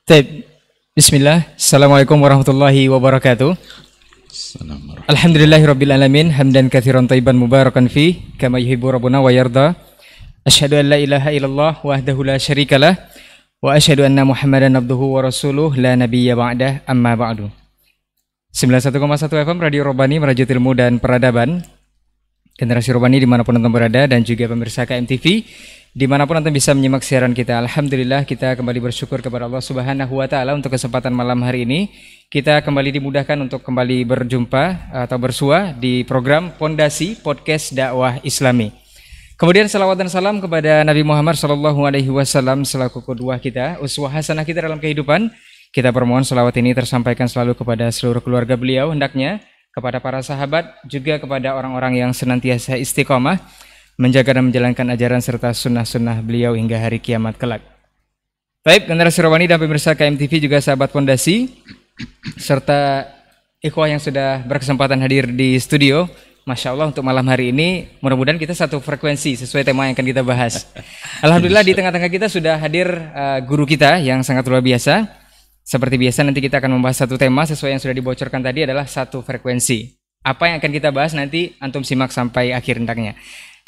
Baik. Bismillah. Assalamualaikum warahmatullahi wabarakatuh. Alhamdulillahirabbil alamin hamdan katsiran thayyiban mubarakan fi kama yuhibbu rabbuna wa yarda. Asyhadu an la ilaha illallah wahdahu la syarikalah wa asyhadu anna Muhammadan abduhu wa rasuluh la nabiyya ba'dah amma ba'du. 91,1 FM Radio Robani merajut ilmu dan peradaban. Generasi Robani dimanapun Anda berada dan juga pemirsa KMTV dimanapun Anda bisa menyimak siaran kita. Alhamdulillah kita kembali bersyukur kepada Allah Subhanahu wa Ta'ala untuk kesempatan malam hari ini. Kita kembali dimudahkan untuk kembali berjumpa atau bersua di program Pondasi Podcast Dakwah Islami. Kemudian salawat dan salam kepada Nabi Muhammad SAW selaku qudwah kita, uswah hasanah kita dalam kehidupan. Kita permohon salawat ini tersampaikan selalu kepada seluruh keluarga beliau, hendaknya kepada para sahabat, juga kepada orang-orang yang senantiasa istiqomah menjaga dan menjalankan ajaran serta sunnah-sunnah beliau hingga hari kiamat kelak. Baik, generasi Robani dan pemirsa KMTV juga sahabat Pondasi serta ikhwah yang sudah berkesempatan hadir di studio. Masya Allah untuk malam hari ini mudah-mudahan kita satu frekuensi sesuai tema yang akan kita bahas. Alhamdulillah di tengah-tengah kita sudah hadir guru kita yang sangat luar biasa. Seperti biasa nanti kita akan membahas satu tema sesuai yang sudah dibocorkan tadi adalah satu frekuensi. Apa yang akan kita bahas nanti antum simak sampai akhir hendaknya.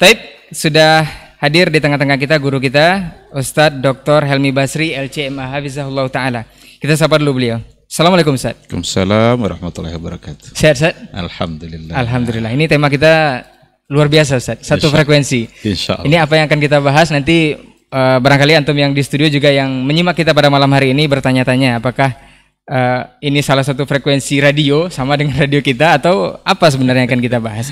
Baik, sudah hadir di tengah-tengah kita guru kita Ustadz Dr. Helmi Basri LCMA Hafizahullah Ta'ala. Kita sapa dulu beliau. Assalamualaikum Ustaz. Waalaikumsalam warahmatullahi wabarakatuh. Sehat Ustaz? Alhamdulillah. Alhamdulillah. Ini tema kita luar biasa Ustaz. Satu frekuensi. Insya Allah. Ini apa yang akan kita bahas nanti barangkali antum yang di studio juga yang menyimak kita pada malam hari ini bertanya-tanya apakah ini salah satu frekuensi radio sama dengan radio kita atau apa sebenarnya yang akan kita bahas.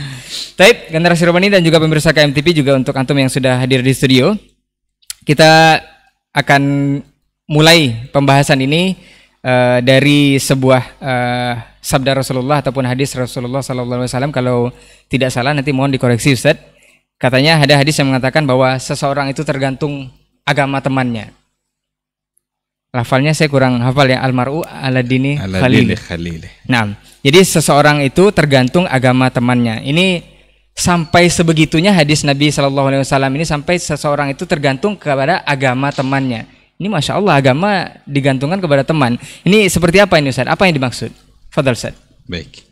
Baik, generasi Robani dan juga pemirsa KMTV juga untuk antum yang sudah hadir di studio. Kita akan mulai pembahasan ini dari sebuah sabda Rasulullah ataupun hadis Rasulullah SAW. Kalau tidak salah nanti mohon dikoreksi Ustaz. Katanya ada hadis yang mengatakan bahwa seseorang itu tergantung agama temannya. Lafalnya saya kurang hafal ya, almar'u ala dini khalil. Nah, jadi seseorang itu tergantung agama temannya. Ini sampai sebegitunya hadis Nabi SAW ini sampai seseorang itu tergantung kepada agama temannya. Ini Masya Allah agama digantungkan kepada teman. Ini seperti apa ini Ustaz? Apa yang dimaksud? Fadal Ustaz. Baik.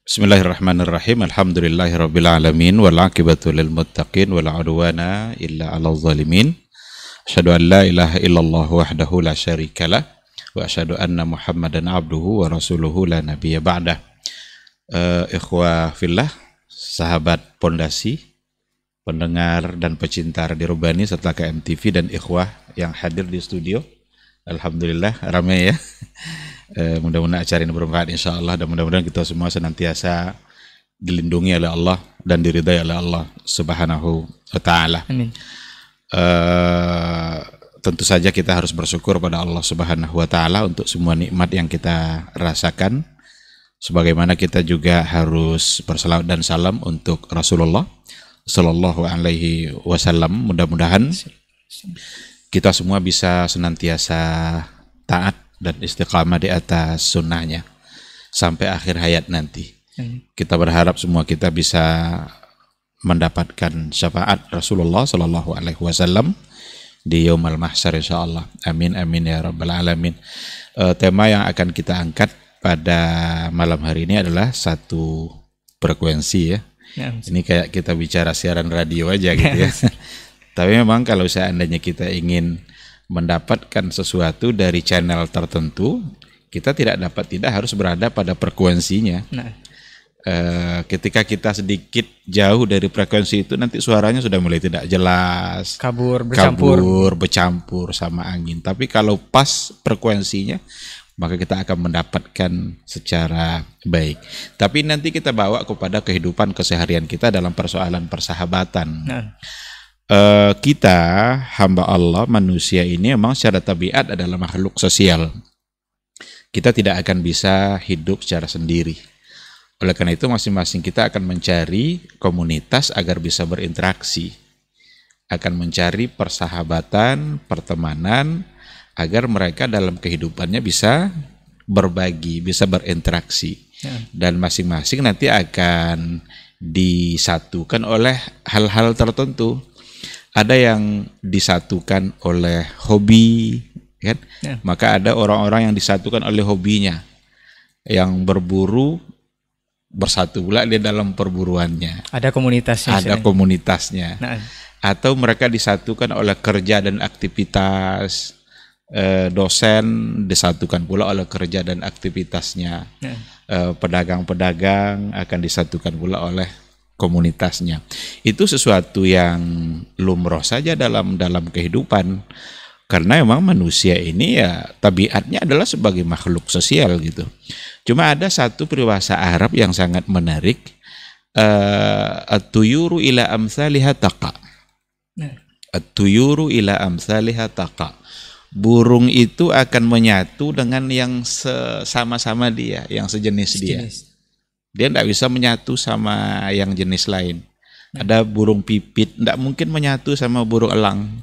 Bismillahirrahmanirrahim. Alhamdulillahirabbil alamin wal aqibatu lil muttaqin wala udwana illa 'alal zalimin. Asyhadu an la ilaha illallah wahdahu la syarikalah wa asyhadu anna Muhammadan abduhu wa rasuluhu la nabiyya ba'dah. Ikhwah fillah, sahabat Pondasi, pendengar dan pecinta Radio Robani serta KMTV dan ikhwah yang hadir di studio. Alhamdulillah ramai ya. Mudah-mudahan acara ini bermanfaat insyaallah dan mudah-mudahan kita semua senantiasa dilindungi oleh Allah dan diridai oleh Allah Subhanahu wa Ta'ala. Amin. Tentu saja kita harus bersyukur pada Allah Subhanahu wa Ta'ala untuk semua nikmat yang kita rasakan. Sebagaimana kita juga harus bersalawat dan salam untuk Rasulullah Sallallahu Alaihi Wasallam. Mudah-mudahan kita semua bisa senantiasa taat dan istiqamah di atas sunnahnya sampai akhir hayat nanti. Kita berharap semua kita bisa mendapatkan syafaat Rasulullah Sallallahu Alaihi Wasallam di Yaumul Mahsyar insyaallah. Amin amin ya rabbal alamin. Tema yang akan kita angkat pada malam hari ini adalah satu frekuensi ya. Ini kayak kita bicara siaran radio aja gitu ya. Tapi memang kalau seandainya kita ingin mendapatkan sesuatu dari channel tertentu, kita tidak harus berada pada frekuensinya. Ketika kita sedikit jauh dari frekuensi itu, nanti suaranya sudah mulai tidak jelas, kabur, bercampur sama angin. Tapi kalau pas frekuensinya, maka kita akan mendapatkan secara baik. Tapi nanti kita bawa kepada kehidupan keseharian kita dalam persoalan persahabatan. Kita hamba Allah manusia ini memang secara tabiat adalah makhluk sosial. Kita tidak akan bisa hidup secara sendiri. Oleh karena itu masing-masing kita akan mencari komunitas agar bisa berinteraksi, akan mencari persahabatan, pertemanan agar mereka dalam kehidupannya bisa berbagi, bisa berinteraksi. Dan masing-masing nanti akan disatukan oleh hal-hal tertentu. Ada yang disatukan oleh hobi, kan? Ya. Maka ada orang-orang yang disatukan oleh hobinya, yang berburu bersatu pula dia dalam perburuannya. Ada komunitasnya. Ada komunitasnya. Nah. Atau mereka disatukan oleh kerja dan aktivitas. Dosen disatukan pula oleh kerja dan aktivitasnya. Ya. Pedagang-pedagang akan disatukan pula oleh komunitasnya. Itu sesuatu yang lumrah saja dalam kehidupan, karena memang manusia ini ya tabiatnya adalah sebagai makhluk sosial gitu. Cuma ada satu peribahasa Arab yang sangat menarik, at-tuyuru ila amsaliha taqa. At-tuyuru ila amsaliha taqa. Burung itu akan menyatu dengan yang sama-sama dia, yang sejenis dia. Dia tidak bisa menyatu sama yang jenis lain. Ada burung pipit, tidak mungkin menyatu sama burung elang.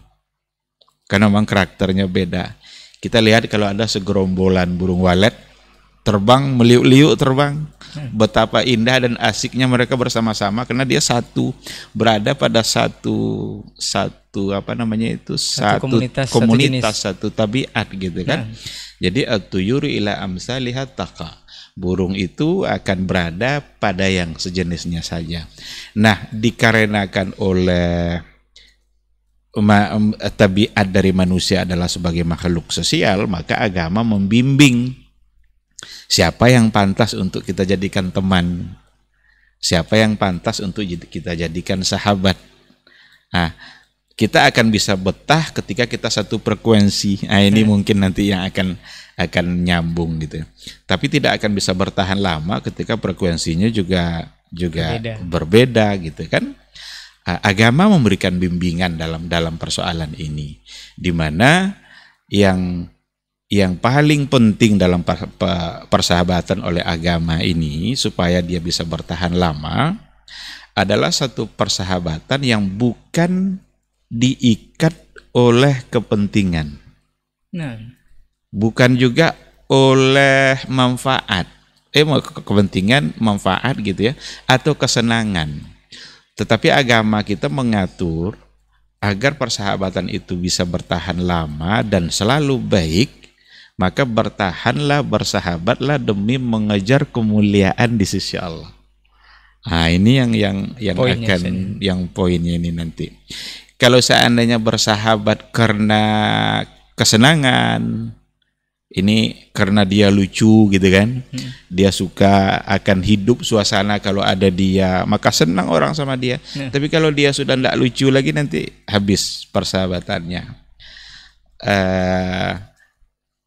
Karena memang karakternya beda. Kita lihat kalau ada segerombolan burung walet, terbang, meliuk-liuk terbang. Betapa indah dan asiknya mereka bersama-sama, karena dia satu, berada pada satu komunitas, satu tabiat gitu kan. Jadi at-tuyuru ila amsaliha taqa. Burung itu akan berada pada yang sejenisnya saja. Nah, dikarenakan oleh tabiat dari manusia adalah sebagai makhluk sosial, maka agama membimbing siapa yang pantas untuk kita jadikan teman, siapa yang pantas untuk kita jadikan sahabat. Nah, kita akan bisa betah ketika kita satu frekuensi. Nah, ini mungkin nanti yang akan nyambung gitu. Tapi tidak akan bisa bertahan lama ketika frekuensinya juga berbeda gitu kan. Agama memberikan bimbingan dalam persoalan ini, di mana yang paling penting dalam persahabatan oleh agama ini supaya dia bisa bertahan lama adalah satu persahabatan yang bukan diikat oleh kepentingan. Bukan juga oleh manfaat, kepentingan, manfaat gitu ya, atau kesenangan. Tetapi agama kita mengatur agar persahabatan itu bisa bertahan lama dan selalu baik, maka bertahanlah, bersahabatlah demi mengejar kemuliaan di sisi Allah. Nah, ini yang poinnya ini nanti. Kalau seandainya bersahabat karena kesenangan, ini karena dia lucu gitu kan, dia suka akan hidup suasana kalau ada dia, maka senang orang sama dia. Tapi kalau dia sudah tidak lucu lagi, nanti habis persahabatannya.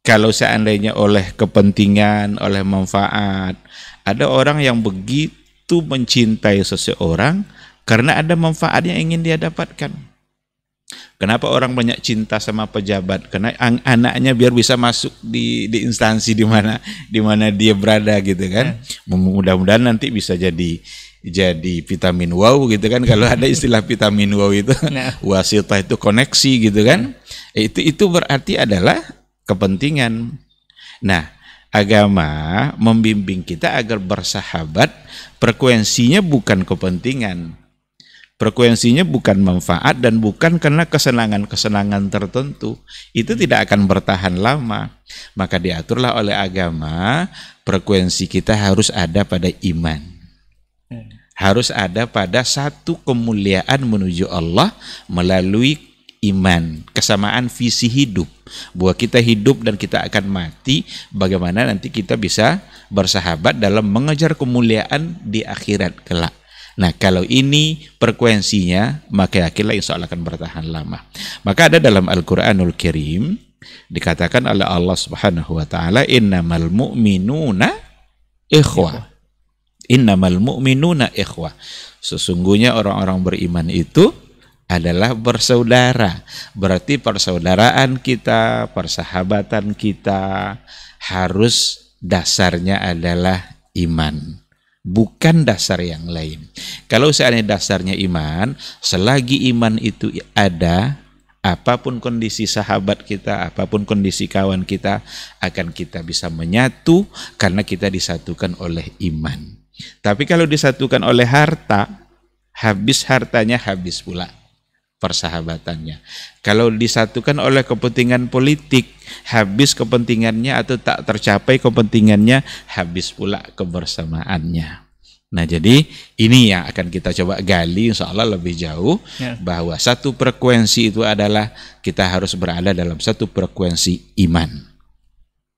Kalau seandainya oleh kepentingan, oleh manfaat, ada orang yang begitu mencintai seseorang karena ada manfaat yang ingin dia dapatkan. Kenapa orang banyak cinta sama pejabat? Karena anaknya biar bisa masuk di instansi di mana dia berada gitu kan. Mudah-mudahan nanti bisa jadi vitamin wow gitu kan. Kalau ada istilah vitamin wow itu, wasitah itu koneksi gitu kan. Itu berarti adalah kepentingan. Nah, agama membimbing kita agar bersahabat, frekuensinya bukan kepentingan. Frekuensinya bukan manfaat dan bukan karena kesenangan-kesenangan tertentu. Itu tidak akan bertahan lama. Maka diaturlah oleh agama, frekuensi kita harus ada pada iman. Harus ada pada satu kemuliaan menuju Allah melalui iman, kesamaan visi hidup. Bahwa kita hidup dan kita akan mati, bagaimana nanti kita bisa bersahabat dalam mengejar kemuliaan di akhirat kelak. Nah, kalau ini frekuensinya, maka yakinlah insya Allah akan bertahan lama. Maka ada dalam Al-Quranul Karim dikatakan oleh Allah Subhanahu wa taala, innamal mu'minuna ikhwah. Innamal mu'minuna ikhwah. Sesungguhnya orang-orang beriman itu adalah bersaudara. Berarti persaudaraan kita, persahabatan kita harus dasarnya adalah iman, bukan dasar yang lain. Kalau seandainya dasarnya iman, selagi iman itu ada, apapun kondisi sahabat kita, apapun kondisi kawan kita, akan kita bisa menyatu karena kita disatukan oleh iman. Tapi kalau disatukan oleh harta, habis hartanya habis pula. persahabatannya. Kalau disatukan oleh kepentingan politik, habis kepentingannya atau tak tercapai kepentingannya, habis pula kebersamaannya. Nah, jadi ini yang akan kita coba gali insya Allah lebih jauh, bahwa satu frekuensi itu adalah kita harus berada dalam satu frekuensi iman.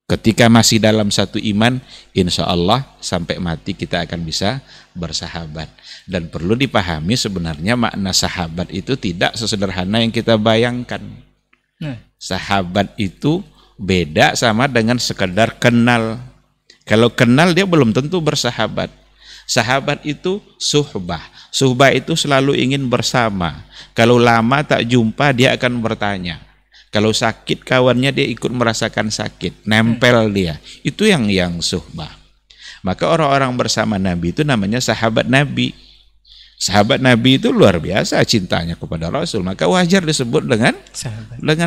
Ketika masih dalam satu iman, insya Allah sampai mati kita akan bisa bersahabat. Dan perlu dipahami sebenarnya makna sahabat itu tidak sesederhana yang kita bayangkan. Sahabat itu beda sama dengan sekedar kenal. Kalau kenal dia belum tentu bersahabat. Sahabat itu suhbah. Suhbah itu selalu ingin bersama. Kalau lama tak jumpa dia akan bertanya. Kalau sakit kawannya dia ikut merasakan sakit, nempel dia. Itu yang suhbah. Maka orang-orang bersama Nabi itu namanya sahabat Nabi. Sahabat Nabi itu luar biasa cintanya kepada Rasul, maka wajar disebut dengan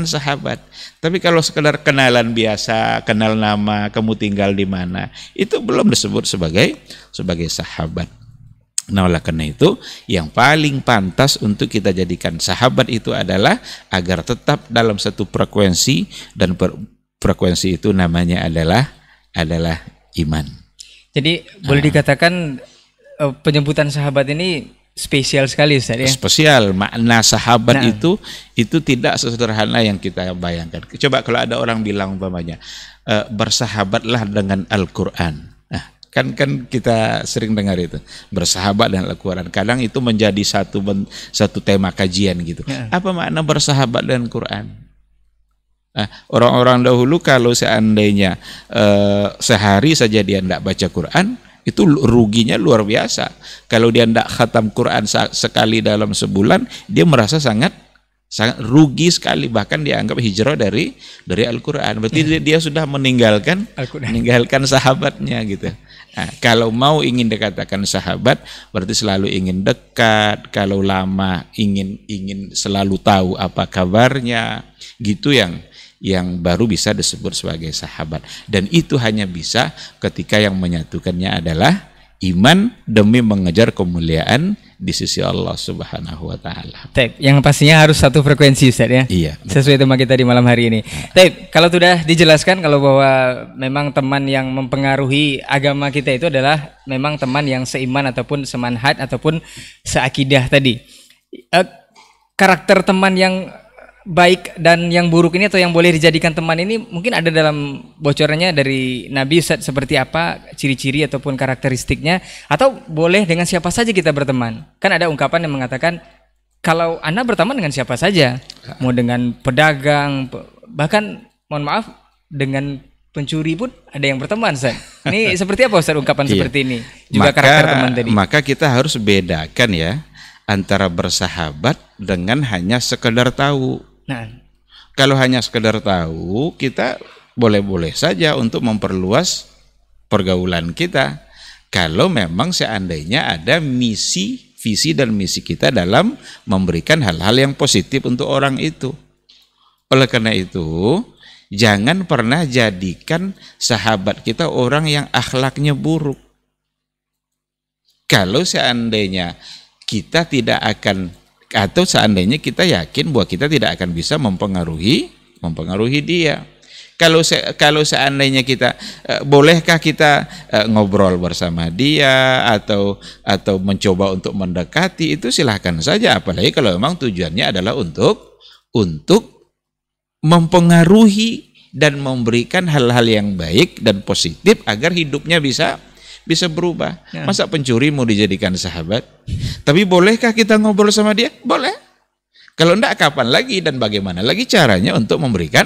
sahabat. Tapi kalau sekedar kenalan biasa, kenal nama, kamu tinggal di mana, itu belum disebut sebagai sahabat. Nah, oleh karena itu yang paling pantas untuk kita jadikan sahabat itu adalah agar tetap dalam satu frekuensi, dan frekuensi itu namanya adalah iman. Jadi boleh dikatakan penyebutan sahabat ini spesial sekali, Ustaz, ya? Spesial. Makna sahabat itu tidak sesederhana yang kita bayangkan. Coba kalau ada orang bilang umpamanya bersahabatlah dengan Al-Quran. Nah, kan kita sering dengar itu, bersahabat dengan Al-Quran. Kadang itu menjadi satu tema kajian gitu. Apa makna bersahabat dengan Quran? Nah, orang-orang dahulu kalau seandainya sehari saja dia tidak baca Quran, itu ruginya luar biasa. Kalau dia tidak khatam Quran sekali dalam sebulan, dia merasa sangat rugi sekali, bahkan dianggap hijrah dari Al-Quran. Berarti dia sudah meninggalkan sahabatnya gitu. Nah, kalau mau ingin dikatakan sahabat, berarti selalu ingin dekat. Kalau lama ingin selalu tahu apa kabarnya, gitu yang baru bisa disebut sebagai sahabat. Dan itu hanya bisa ketika yang menyatukannya adalah iman demi mengejar kemuliaan di sisi Allah Subhanahu wa taala. Yang pastinya harus satu frekuensi, Ustaz, ya. Iya. Sesuai tema kita di malam hari ini. Kalau sudah dijelaskan kalau bahwa memang teman yang mempengaruhi agama kita itu adalah memang teman yang seiman ataupun semanhaj ataupun seakidah tadi. Karakter teman yang baik dan yang buruk ini atau yang boleh dijadikan teman ini mungkin ada dalam bocorannya dari Nabi, Ustaz, seperti apa ciri-ciri ataupun karakteristiknya, atau boleh dengan siapa saja kita berteman. Kan ada ungkapan yang mengatakan kalau Anda berteman dengan siapa saja, mau dengan pedagang, bahkan mohon maaf dengan pencuri pun ada yang berteman, Ustaz. Ini seperti apa, Ustaz, ungkapan seperti ini? Juga karakter teman tadi. Maka kita harus bedakan ya antara bersahabat dengan hanya sekedar tahu. Nah, kalau hanya sekedar tahu, kita boleh-boleh saja untuk memperluas pergaulan kita. Kalau memang seandainya ada visi dan misi kita dalam memberikan hal-hal yang positif untuk orang itu. Oleh karena itu, jangan pernah jadikan sahabat kita orang yang akhlaknya buruk. Kalau seandainya kita tidak akan, atau seandainya kita yakin bahwa kita tidak akan bisa mempengaruhi dia. Kalau seandainya kita bolehkah kita ngobrol bersama dia atau mencoba untuk mendekati, itu silahkan saja, apalagi kalau memang tujuannya adalah untuk mempengaruhi dan memberikan hal-hal yang baik dan positif agar hidupnya bisa berubah. Masa pencuri mau dijadikan sahabat? Tapi bolehkah kita ngobrol sama dia? Boleh. Kalau enggak, kapan lagi dan bagaimana lagi caranya untuk memberikan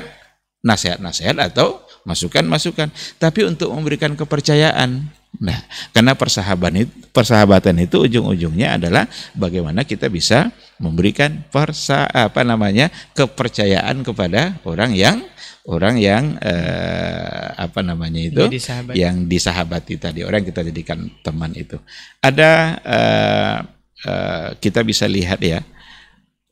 nasihat-nasihat atau masukan-masukan, tapi untuk memberikan kepercayaan. Nah, karena persahabatan itu ujung-ujungnya adalah bagaimana kita bisa memberikan kepercayaan kepada orang yang yang disahabati tadi, orang yang kita jadikan teman itu. Ada kita bisa lihat ya,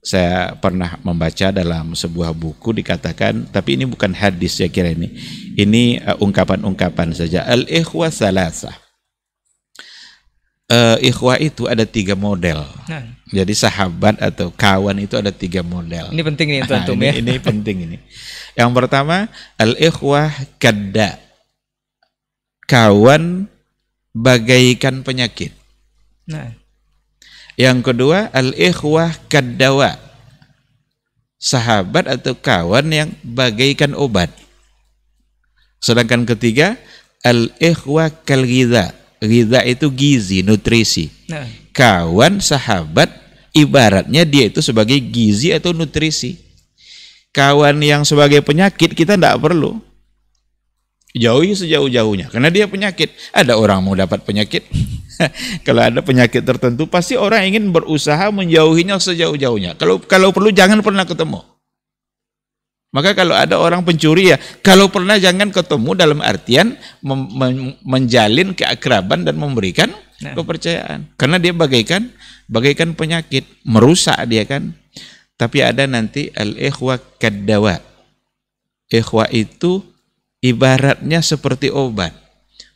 saya pernah membaca dalam sebuah buku dikatakan, tapi ini bukan hadis, saya kira ini ungkapan-ungkapan saja. Al-ikhwa salasah. ikhwah itu ada 3 model. Nah, Jadi sahabat atau kawan itu ada 3 model. ini penting nih untuk antum ya. Ini penting ini. Yang pertama, al-ikhwah kadda. Kawan bagaikan penyakit. Nah, Yang kedua, al-ikhwah kaddawa. Sahabat atau kawan yang bagaikan obat. Sedangkan ketiga, al-ikhwah kal-ghidha. Ghidha itu gizi, nutrisi. nah, Kawan, sahabat, ibaratnya dia itu sebagai gizi atau nutrisi. Kawan yang sebagai penyakit kita tidak perlu. Jauhi sejauh-jauhnya, karena dia penyakit. Ada orang mau dapat penyakit. Kalau ada penyakit tertentu, pasti orang ingin berusaha menjauhinya sejauh-jauhnya. Kalau perlu jangan pernah ketemu. Maka kalau ada orang pencuri ya, kalau pernah jangan ketemu dalam artian menjalin keakraban dan memberikan kepercayaan. Karena dia bagaikan penyakit, merusak dia kan. Tapi ada nanti al-ikhwah kaddawa. Ikhwah itu ibaratnya seperti obat.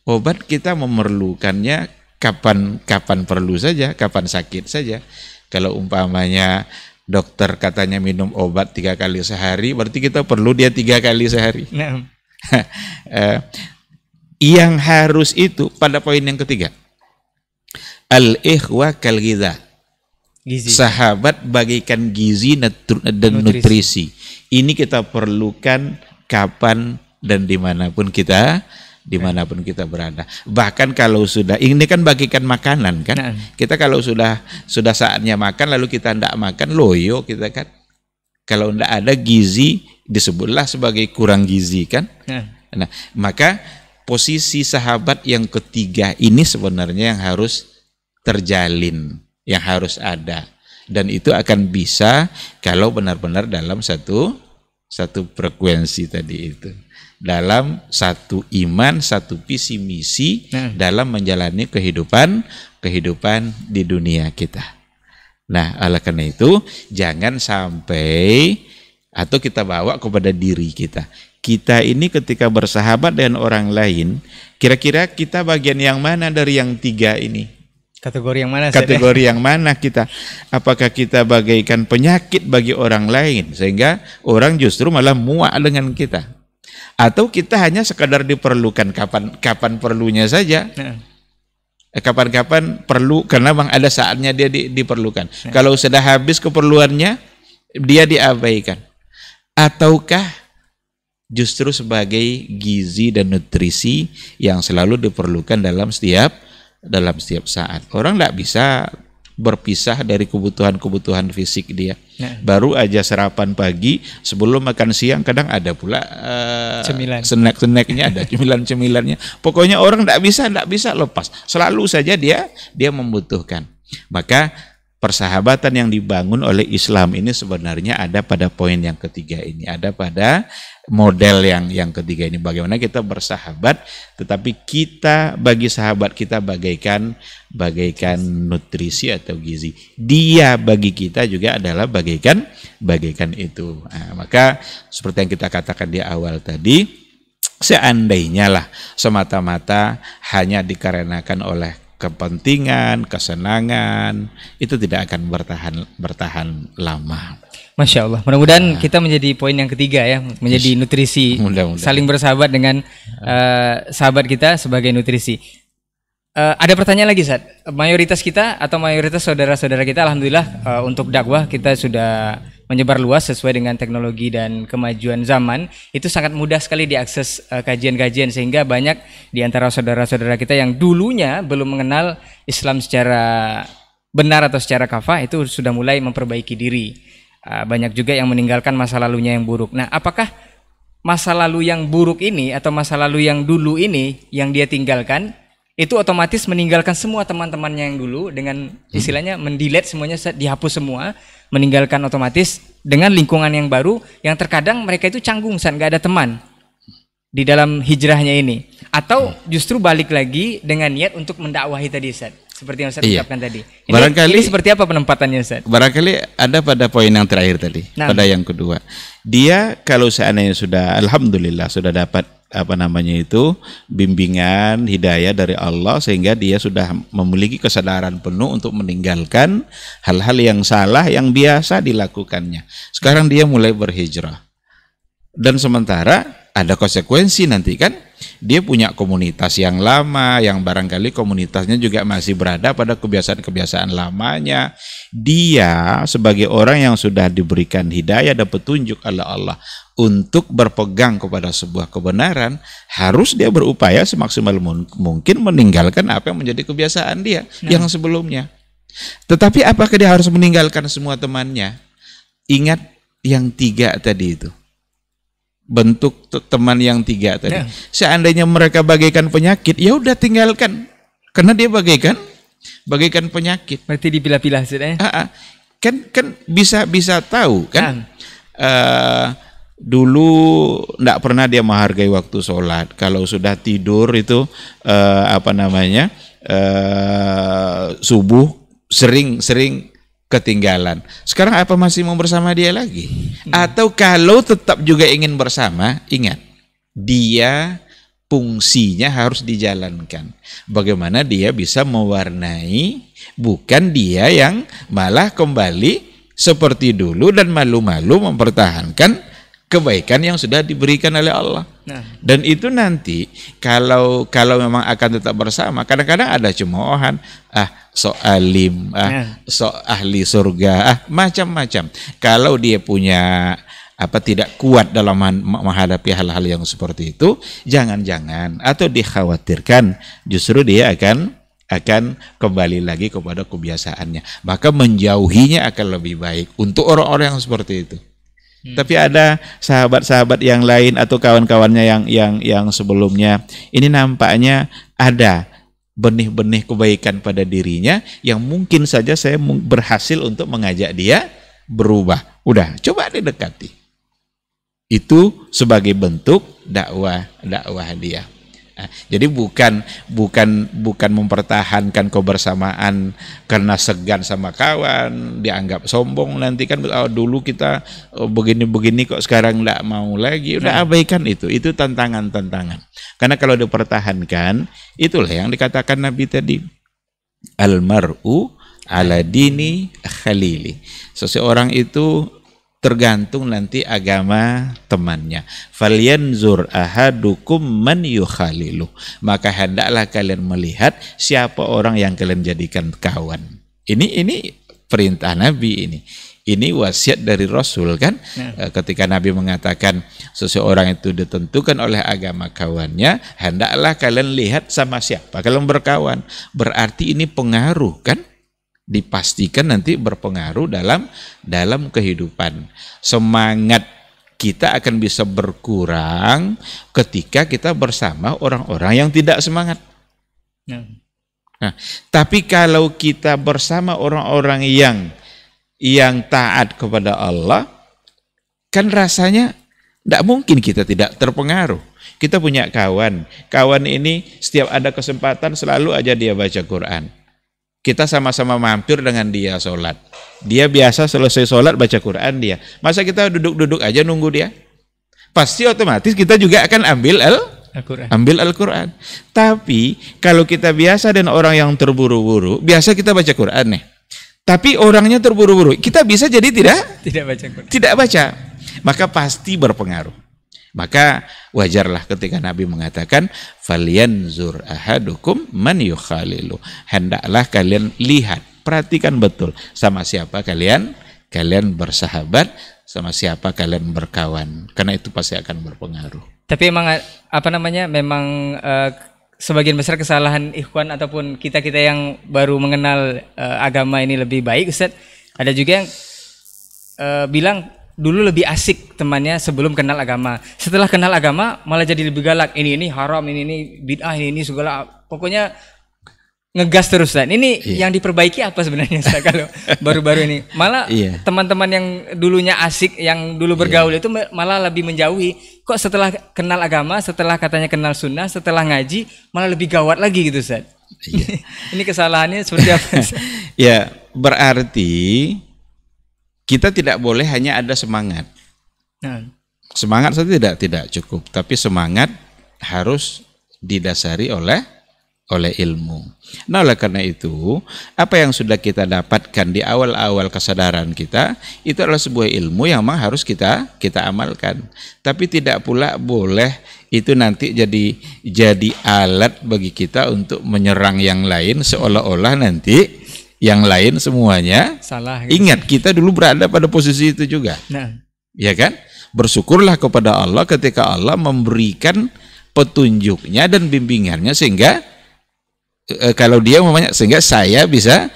Obat kita memerlukannya kapan perlu saja, kapan sakit saja. Kalau umpamanya dokter katanya minum obat 3 kali sehari, berarti kita perlu dia 3 kali sehari. nah, Yang harus itu pada poin yang ketiga. Al-ikhwah kal-ghidha. gizi. Sahabat bagaikan gizi dan nutrisi. Ini kita perlukan kapan dan dimanapun kita berada. Bahkan kalau sudah, ini kan bagikan makanan kan. Nah. Kita kalau sudah saatnya makan lalu kita tidak makan, loyo kita kan. Kalau tidak ada gizi disebutlah sebagai kurang gizi kan. Nah, maka posisi sahabat yang ketiga ini sebenarnya yang harus terjalin, yang harus ada. Dan itu akan bisa kalau benar-benar dalam satu frekuensi tadi itu. Dalam satu iman, satu visi misi dalam menjalani kehidupan di dunia kita. Nah, oleh karena itu jangan sampai atau kita bawa kepada diri kita. Kita ini ketika bersahabat dengan orang lain, kira-kira kita bagian yang mana dari yang 3 ini? Kategori yang mana? Kategori yang mana kita? Apakah kita bagaikan penyakit bagi orang lain sehingga orang justru malah muak dengan kita? Atau kita hanya sekadar diperlukan kapan perlunya saja. Kapan-kapan perlu karena memang ada saatnya dia diperlukan. Kalau sudah habis keperluannya, dia diabaikan. Ataukah justru sebagai gizi dan nutrisi yang selalu diperlukan dalam setiap saat. Orang tidak bisa berpisah dari kebutuhan fisik dia. Baru aja sarapan pagi, sebelum makan siang kadang ada pula snack-snacknya, ada cemilan-cemilannya. Pokoknya orang tidak bisa lepas. Selalu saja dia membutuhkan. Maka persahabatan yang dibangun oleh Islam ini sebenarnya ada pada poin yang ketiga ini, ada pada model yang ketiga ini. Bagaimana kita bersahabat, tetapi kita bagi sahabat kita bagaikan nutrisi atau gizi. Dia bagi kita juga adalah bagaikan itu. Nah, maka seperti yang kita katakan di awal tadi, seandainya lah semata-mata hanya dikarenakan oleh kepentingan, kesenangan, itu tidak akan bertahan lama. Masya Allah. Mudah-mudahan kita menjadi poin yang ketiga ya, menjadi nutrisi. Mudah-mudahan. Saling bersahabat dengan sahabat kita sebagai nutrisi. Ada pertanyaan lagi, Ustaz. Mayoritas kita atau mayoritas saudara-saudara kita, alhamdulillah untuk dakwah kita sudah menyebar luas sesuai dengan teknologi dan kemajuan zaman. Itu sangat mudah sekali diakses kajian-kajian, sehingga banyak di antara saudara-saudara kita yang dulunya belum mengenal Islam secara benar atau secara kafah itu sudah mulai memperbaiki diri. Banyak juga yang meninggalkan masa lalunya yang buruk. Nah, apakah masa lalu yang buruk ini atau masa lalu yang dulu ini yang dia tinggalkan itu otomatis meninggalkan semua teman-temannya yang dulu, dengan istilahnya mendelete semuanya, dihapus semua, meninggalkan otomatis dengan lingkungan yang baru yang terkadang mereka itu canggung, nggak ada teman di dalam hijrahnya ini, atau justru balik lagi dengan niat untuk mendakwahi tadi, Ustaz, seperti yang Ustaz ucapkan tadi. Ini seperti apa penempatannya, Ustaz? Barangkali ada pada poin yang terakhir tadi, pada yang kedua. Dia kalau seandainya sudah, alhamdulillah sudah dapat bimbingan hidayah dari Allah sehingga dia sudah memiliki kesadaran penuh untuk meninggalkan hal-hal yang salah yang biasa dilakukannya. Sekarang dia mulai berhijrah. Dan sementara ada konsekuensi nanti kan, dia punya komunitas yang lama, yang barangkali komunitasnya juga masih berada pada kebiasaan-kebiasaan lamanya. Dia sebagai orang yang sudah diberikan hidayah dan petunjuk oleh Allah untuk berpegang kepada sebuah kebenaran, harus dia berupaya semaksimal mungkin meninggalkan apa yang menjadi kebiasaan dia yang sebelumnya. Tetapi apakah dia harus meninggalkan semua temannya? Ingat yang 3 tadi itu. Bentuk teman yang 3 tadi. Seandainya mereka bagaikan penyakit, ya udah tinggalkan. Karena dia bagaikan penyakit. Berarti dipilah-pilah sudah. Kan bisa tahu kan. Dulu enggak pernah dia menghargai waktu sholat. Kalau sudah tidur itu subuh sering ketinggalan. Sekarang apa masih mau bersama dia lagi? Atau kalau tetap juga ingin bersama, ingat, dia fungsinya harus dijalankan. Bagaimana dia bisa mewarnai, bukan dia yang malah kembali seperti dulu dan malu-malu mempertahankan kebaikan yang sudah diberikan oleh Allah. Dan itu nanti kalau memang akan tetap bersama, kadang-kadang ada cemoohan, sok alim, sok ahli surga, macam-macam. Kalau dia punya tidak kuat dalam menghadapi hal-hal yang seperti itu, jangan-jangan atau dikhawatirkan justru dia akan kembali lagi kepada kebiasaannya. Maka menjauhinya akan lebih baik untuk orang-orang yang seperti itu. Tapi ada sahabat-sahabat yang lain atau kawan-kawannya yang sebelumnya ini nampaknya ada benih-benih kebaikan pada dirinya yang mungkin saja saya berhasil untuk mengajak dia berubah. Udah, coba didekati. Itu sebagai bentuk dakwah dia. Jadi bukan mempertahankan kebersamaan karena segan sama kawan, dianggap sombong nanti kan, dulu kita begini-begini kok sekarang enggak mau lagi. Udah abaikan itu tantangan. Karena kalau dipertahankan, itulah yang dikatakan Nabi tadi, almar'u ala dini khalili. Seseorang itu tergantung nanti agama temannya. Falyanzur ahadukum man yukhalilu. Maka hendaklah kalian melihat siapa orang yang kalian jadikan kawan. Ini perintah Nabi ini. Ini wasiat dari Rasul kan. Ketika Nabi mengatakan seseorang itu ditentukan oleh agama kawannya, hendaklah kalian lihat sama siapa kalian berkawan. Berarti ini pengaruh kan? Dipastikan nanti berpengaruh dalam kehidupan. Semangat kita akan bisa berkurang ketika kita bersama orang-orang yang tidak semangat. Nah, tapi kalau kita bersama orang-orang yang taat kepada Allah, kan rasanya tidak mungkin kita tidak terpengaruh. Kita punya kawan ini setiap ada kesempatan selalu aja dia baca Quran. Kita sama-sama mampir dengan dia sholat. Dia biasa selesai sholat baca Quran dia. Masa kita duduk-duduk aja nunggu dia? Pasti otomatis kita juga akan ambil Al-Quran. Tapi kalau kita biasa dan orang yang terburu-buru, biasa kita baca Quran nih. Tapi orangnya terburu-buru, kita bisa jadi tidak baca Quran. Tidak baca. Maka pasti berpengaruh. Maka wajarlah ketika Nabi mengatakan falyanzur ahadukum man yukhalilu. Hendaklah kalian lihat, perhatikan betul sama siapa kalian bersahabat, sama siapa kalian berkawan. Karena itu pasti akan berpengaruh. Tapi emang memang sebagian besar kesalahan ikhwan ataupun kita-kita yang baru mengenal agama ini lebih baik, Ustaz. Ada juga yang bilang dulu lebih asik temannya sebelum kenal agama. Setelah kenal agama malah jadi lebih galak. Ini haram, ini bid'ah, ini segala. Pokoknya ngegas terus kan. Ini yang diperbaiki apa sebenarnya Ustaz, kalau baru-baru ini? Malah teman-teman yang dulunya asik, yang dulu bergaul itu malah lebih menjauhi. Kok setelah kenal agama, setelah katanya kenal sunnah, setelah ngaji malah lebih gawat lagi gitu Ustaz. Ini kesalahannya seperti apa? Ya, berarti kita tidak boleh hanya ada semangat. Semangat saja tidak cukup, tapi semangat harus didasari oleh ilmu. Nah, oleh karena itu, apa yang sudah kita dapatkan di awal-awal kesadaran kita, itu adalah sebuah ilmu yang memang harus kita amalkan. Tapi tidak pula boleh itu nanti jadi alat bagi kita untuk menyerang yang lain, seolah-olah nanti yang lain semuanya salah. Gitu. Ingat, kita dulu berada pada posisi itu juga. Nah, ya kan? Bersyukurlah kepada Allah ketika Allah memberikan petunjuknya dan bimbingannya sehingga kalau dia umpamanya sehingga saya bisa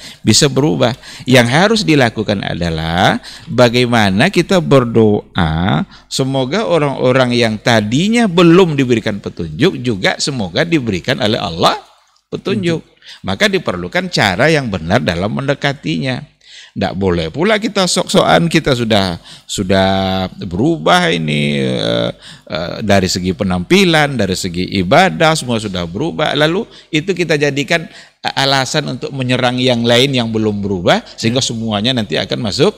berubah. Yang harus dilakukan adalah bagaimana kita berdoa semoga orang-orang yang tadinya belum diberikan petunjuk juga semoga diberikan oleh Allah petunjuk. Maka diperlukan cara yang benar dalam mendekatinya. Tidak boleh pula kita sok-sokan kita sudah berubah ini dari segi penampilan, dari segi ibadah semua sudah berubah. Lalu itu kita jadikan alasan untuk menyerang yang lain yang belum berubah sehingga semuanya nanti akan masuk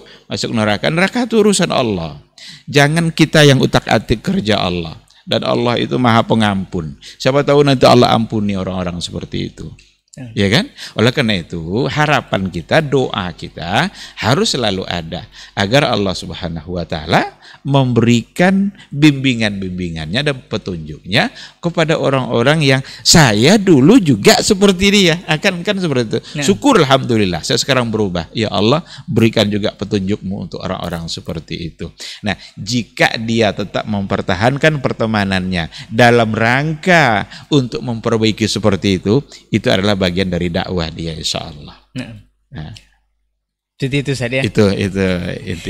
neraka. Neraka itu urusan Allah. Jangan kita yang utak-atik kerja Allah. Dan Allah itu Maha Pengampun. Siapa tahu nanti Allah ampuni orang-orang seperti itu. Ya kan? Oleh karena itu harapan kita, doa kita harus selalu ada agar Allah Subhanahu wa taala memberikan bimbingan-bimbingannya dan petunjuknya kepada orang-orang yang saya dulu juga seperti dia. Kan seperti itu. Nah. Syukur alhamdulillah saya sekarang berubah. Ya Allah, berikan juga petunjukmu untuk orang-orang seperti itu. Nah, jika dia tetap mempertahankan pertemanannya dalam rangka untuk memperbaiki seperti itu adalah bagian dari dakwah dia, insya Allah. Nah. Itu Ustaz ya. Itu.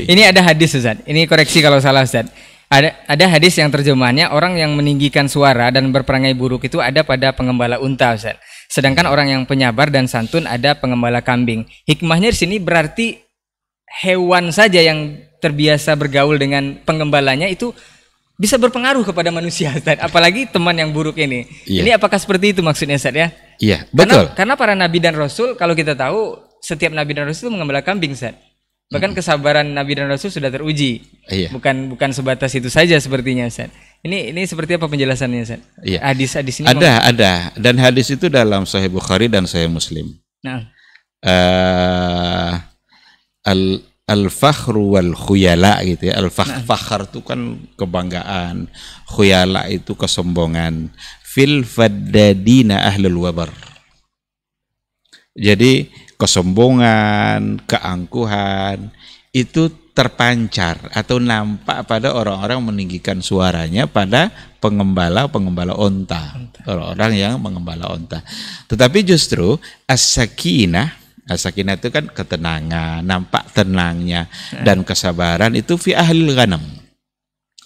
Ini ada hadis Ustaz. Ini koreksi kalau salah Ustaz. Ada hadis yang terjemahannya orang yang meninggikan suara dan berperangai buruk itu ada pada pengembala unta Ustaz. Sedangkan orang yang penyabar dan santun ada pengembala kambing. Hikmahnya di sini berarti hewan saja yang terbiasa bergaul dengan penggembalanya itu bisa berpengaruh kepada manusia Ustaz. Apalagi teman yang buruk ini. Iya. Ini apakah seperti itu maksudnya Ustaz ya? Iya, betul. Karena para nabi dan rasul kalau kita tahu setiap nabi dan rasul mengembala kambing Ustaz. Bahkan kesabaran nabi dan rasul sudah teruji. Iya. Bukan sebatas itu saja sepertinya Ustaz. Ini seperti apa penjelasannya Ustaz? Iya. Hadis-hadis ini ada dan hadis itu dalam Sahih Bukhari dan Sahih Muslim. Nah. Al-fakhru wal khuyala gitu ya. Al-fakhar itu kan kebanggaan, khuyala itu kesombongan. Fil faddadina ahlul wabar. Jadi kesombongan, keangkuhan itu terpancar atau nampak pada orang-orang meninggikan suaranya pada pengembala onta. Orang-orang yang mengembala onta. Tetapi justru as-sakinah itu kan ketenangan, nampak tenangnya dan kesabaran itu fi ahlil ghanam.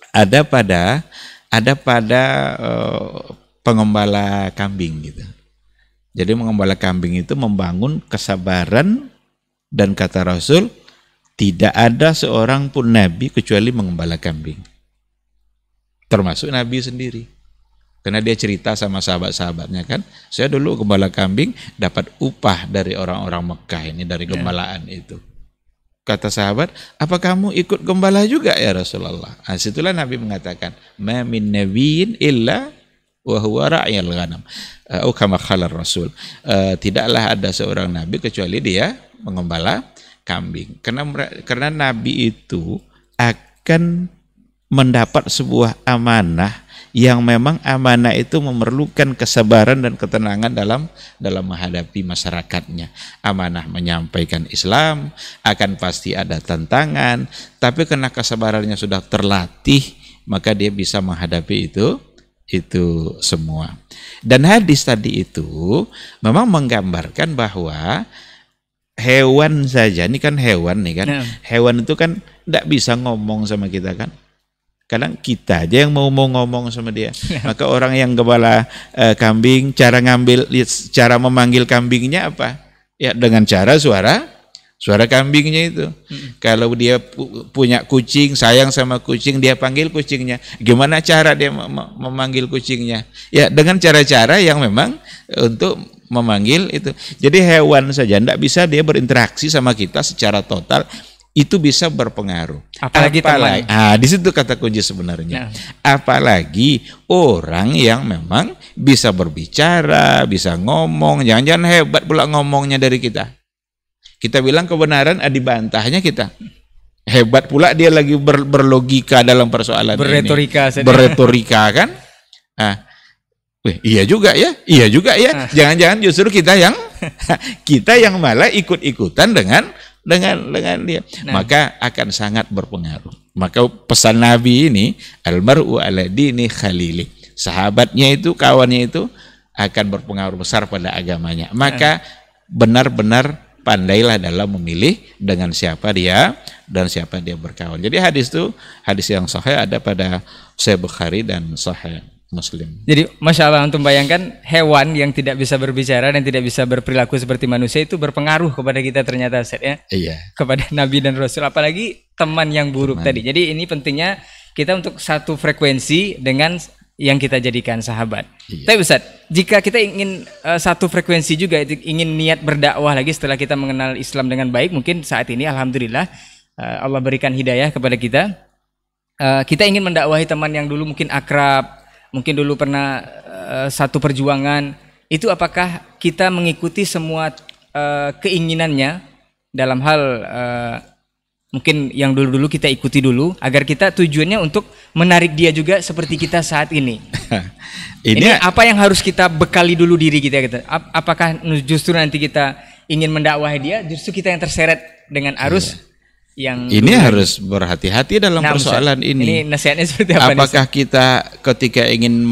Ada pada pengembala kambing gitu. Jadi mengembala kambing itu membangun kesabaran dan kata Rasul tidak ada seorang pun nabi kecuali mengembala kambing. Termasuk Nabi sendiri. Karena dia cerita sama sahabat-sahabatnya kan, saya dulu gembala kambing dapat upah dari orang-orang Mekah ini dari gembalaan itu. Kata sahabat, apa kamu ikut gembala juga ya Rasulullah? Nah, situlah Nabi mengatakan, ma min nabiyyin illa wa huwa ra'yal ghanam. Kama qala Rasul. Tidaklah ada seorang nabi kecuali dia mengembala kambing. Karena nabi itu akan mendapat sebuah amanah yang memang amanah itu memerlukan kesabaran dan ketenangan dalam menghadapi masyarakatnya. Amanah menyampaikan Islam akan pasti ada tantangan, tapi karena kesabarannya sudah terlatih, maka dia bisa menghadapi itu semua. Dan hadis tadi itu memang menggambarkan bahwa hewan saja, ini kan hewan nih kan, hewan itu kan tidak bisa ngomong sama kita kan. Kadang kita aja yang mau ngomong sama dia. Maka orang yang gembala kambing, cara memanggil kambingnya apa? Ya dengan cara suara kambingnya itu. Kalau dia punya kucing, sayang sama kucing, dia panggil kucingnya. Gimana cara dia memanggil kucingnya? Ya dengan cara-cara yang memang untuk memanggil itu. Jadi hewan saja tidak bisa dia berinteraksi sama kita secara total. itu bisa berpengaruh. Apalagi teman. Di situ kata kunci sebenarnya. Nah. Apalagi orang yang memang bisa berbicara, bisa ngomong, jangan-jangan hebat pula ngomongnya dari kita. Kita bilang kebenaran, dibantahnya kita. Hebat pula dia lagi berlogika dalam persoalan Berretorika, ini. Berretorika kan? Iya juga ya. Jangan-jangan justru kita yang malah ikut-ikutan dengan dia. Maka akan sangat berpengaruh. Maka pesan Nabi ini, almar'u ala dini khalili. Sahabatnya itu, kawannya itu akan berpengaruh besar pada agamanya. Maka benar-benar pandailah dalam memilih dengan siapa dia dan siapa dia berkawan. Jadi hadis yang sahih ada pada Sahih Bukhari dan Sahih Muslim. Jadi Masya Allah, untuk bayangkan hewan yang tidak bisa berbicara dan tidak bisa berperilaku seperti manusia itu berpengaruh kepada kita ternyata, Ustaz, ya. Iya. Kepada Nabi dan Rasul, apalagi teman yang buruk tadi. Jadi ini pentingnya kita untuk satu frekuensi dengan yang kita jadikan sahabat. Iya. Tapi Ustaz, jika kita ingin satu frekuensi juga, ingin niat berdakwah lagi setelah kita mengenal Islam dengan baik, mungkin saat ini alhamdulillah Allah berikan hidayah kepada kita. Kita ingin mendakwahi teman yang dulu mungkin akrab, mungkin dulu pernah satu perjuangan, itu apakah kita mengikuti semua keinginannya dalam hal mungkin yang dulu-dulu kita ikuti dulu, agar kita tujuannya untuk menarik dia juga seperti kita saat ini. Ini apa yang harus kita bekali dulu diri kita? Apakah justru nanti kita ingin mendakwahi dia, justru kita yang terseret dengan arus yang ini harus berhati-hati dalam persoalan ini. Ini nasihatnya seperti apa? Apakah kita ketika ingin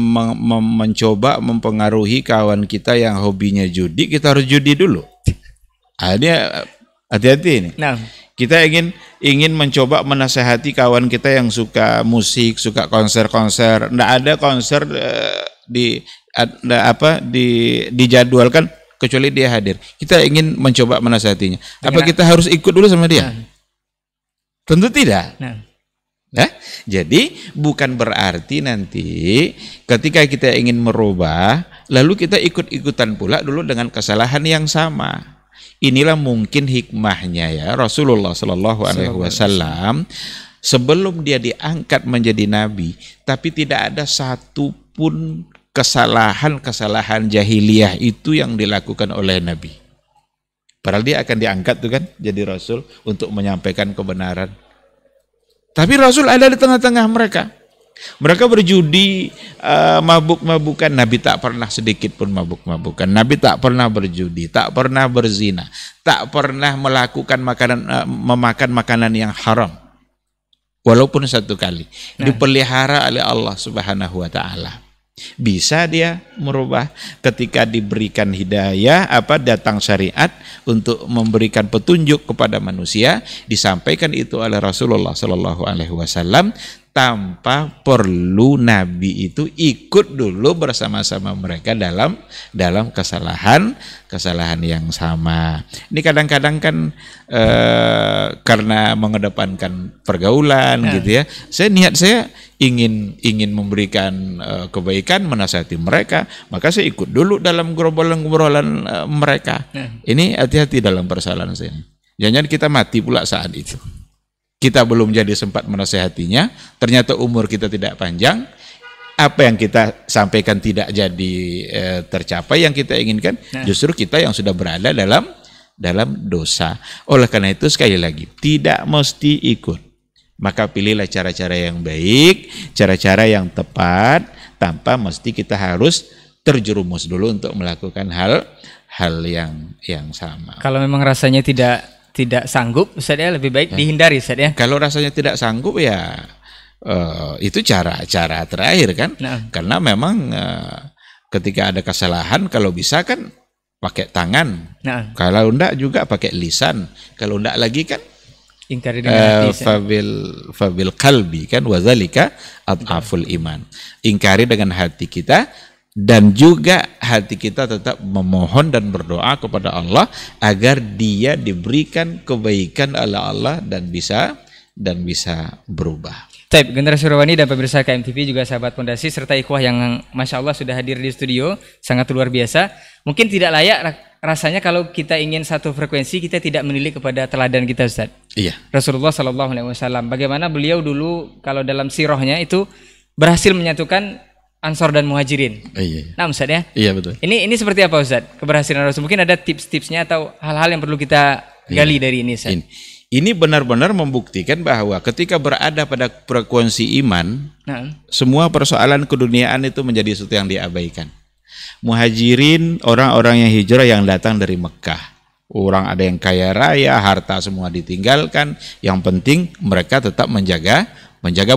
mencoba mempengaruhi kawan kita yang hobinya judi, kita harus judi dulu? Ini hati-hati ini. Kita ingin mencoba menasehati kawan kita yang suka musik, suka konser-konser. Nggak ada konser dijadwalkan kecuali dia hadir. Kita ingin mencoba menasehatinya. Apa kita harus ikut dulu sama dia? Tentu tidak. Jadi bukan berarti nanti ketika kita ingin merubah, lalu kita ikut-ikutan pula dulu dengan kesalahan yang sama. Inilah mungkin hikmahnya ya Rasulullah Shallallahu Alaihi Wasallam sebelum dia diangkat menjadi nabi, tapi tidak ada satupun kesalahan jahiliyah itu yang dilakukan oleh nabi. Padahal dia akan diangkat tuh kan jadi rasul untuk menyampaikan kebenaran. Tapi Rasul ada di tengah-tengah mereka. Mereka berjudi, mabuk-mabukan. Nabi tak pernah sedikit pun mabuk-mabukan. Nabi tak pernah berjudi, tak pernah berzina, tak pernah melakukan memakan makanan yang haram. Walaupun satu kali. Dipelihara oleh Allah Subhanahu wa taala. Bisa dia merubah ketika diberikan hidayah, datang syariat untuk memberikan petunjuk kepada manusia, disampaikan itu oleh Rasulullah Shallallahu Alaihi Wasallam tanpa perlu Nabi itu ikut dulu bersama-sama mereka dalam kesalahan yang sama. Ini kadang-kadang kan karena mengedepankan pergaulan gitu ya. Niat saya ingin memberikan kebaikan, menasihati mereka, maka saya ikut dulu dalam gerombolan mereka. Ini hati-hati dalam persoalan saya. Jangan kita mati pula saat itu. Kita belum jadi sempat menasihatinya, ternyata umur kita tidak panjang, apa yang kita sampaikan tidak jadi tercapai yang kita inginkan, justru kita yang sudah berada dalam dosa. Oleh karena itu sekali lagi, tidak mesti ikut. Maka pilihlah cara-cara yang baik, cara-cara yang tepat, tanpa mesti kita harus terjerumus dulu untuk melakukan hal yang sama. Kalau memang rasanya tidak sanggup, Ustaz ya, lebih baik dihindari, Ustaz ya. Kalau rasanya tidak sanggup ya itu cara terakhir kan. Karena memang ketika ada kesalahan, kalau bisa kan pakai tangan. Kalau enggak juga pakai lisan. Kalau enggak lagi kan ingkari dengan hati. Fabil qalbi kan, wazalika adhaful iman. Ingkari dengan hati kita. Dan juga hati kita tetap memohon dan berdoa kepada Allah agar dia diberikan kebaikan oleh Allah dan bisa berubah. Taib, generasi Rawani dan pemirsa KMTV juga sahabat Pondasi serta ikhwah yang Masya Allah sudah hadir di studio, sangat luar biasa. Mungkin tidak layak rasanya kalau kita ingin satu frekuensi, kita tidak menilik kepada teladan kita, Ustaz. Iya. Rasulullah SAW, bagaimana beliau dulu kalau dalam sirahnya itu berhasil menyatukan Ansor dan Muhajirin. Iya. Nah, Ustaz ya. Iya betul. Ini seperti apa, Ustaz? Keberhasilan Rasul. Mungkin ada tips-tipsnya atau hal-hal yang perlu kita gali dari ini, Ustaz. Ini benar-benar membuktikan bahwa ketika berada pada frekuensi iman, semua persoalan keduniaan itu menjadi sesuatu yang diabaikan. Muhajirin, orang-orang yang hijrah yang datang dari Mekah. Orang ada yang kaya raya, harta semua ditinggalkan. Yang penting mereka tetap menjaga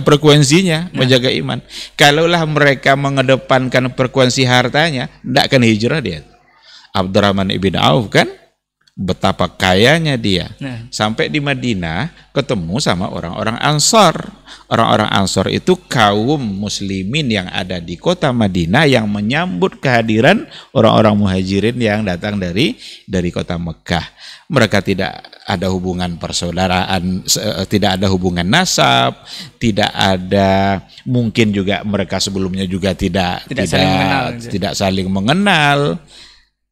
frekuensinya, menjaga iman. Kalaulah mereka mengedepankan frekuensi hartanya, tidak akan hijrah dia. Abdurrahman ibn Auf kan, betapa kayanya dia. Sampai di Madinah ketemu sama orang-orang Ansor. Orang-orang Ansor itu kaum muslimin yang ada di kota Madinah yang menyambut kehadiran orang-orang Muhajirin yang datang dari kota Mekah. Mereka tidak ada hubungan persaudaraan, tidak ada hubungan nasab, tidak ada, mungkin juga mereka sebelumnya juga tidak saling mengenal.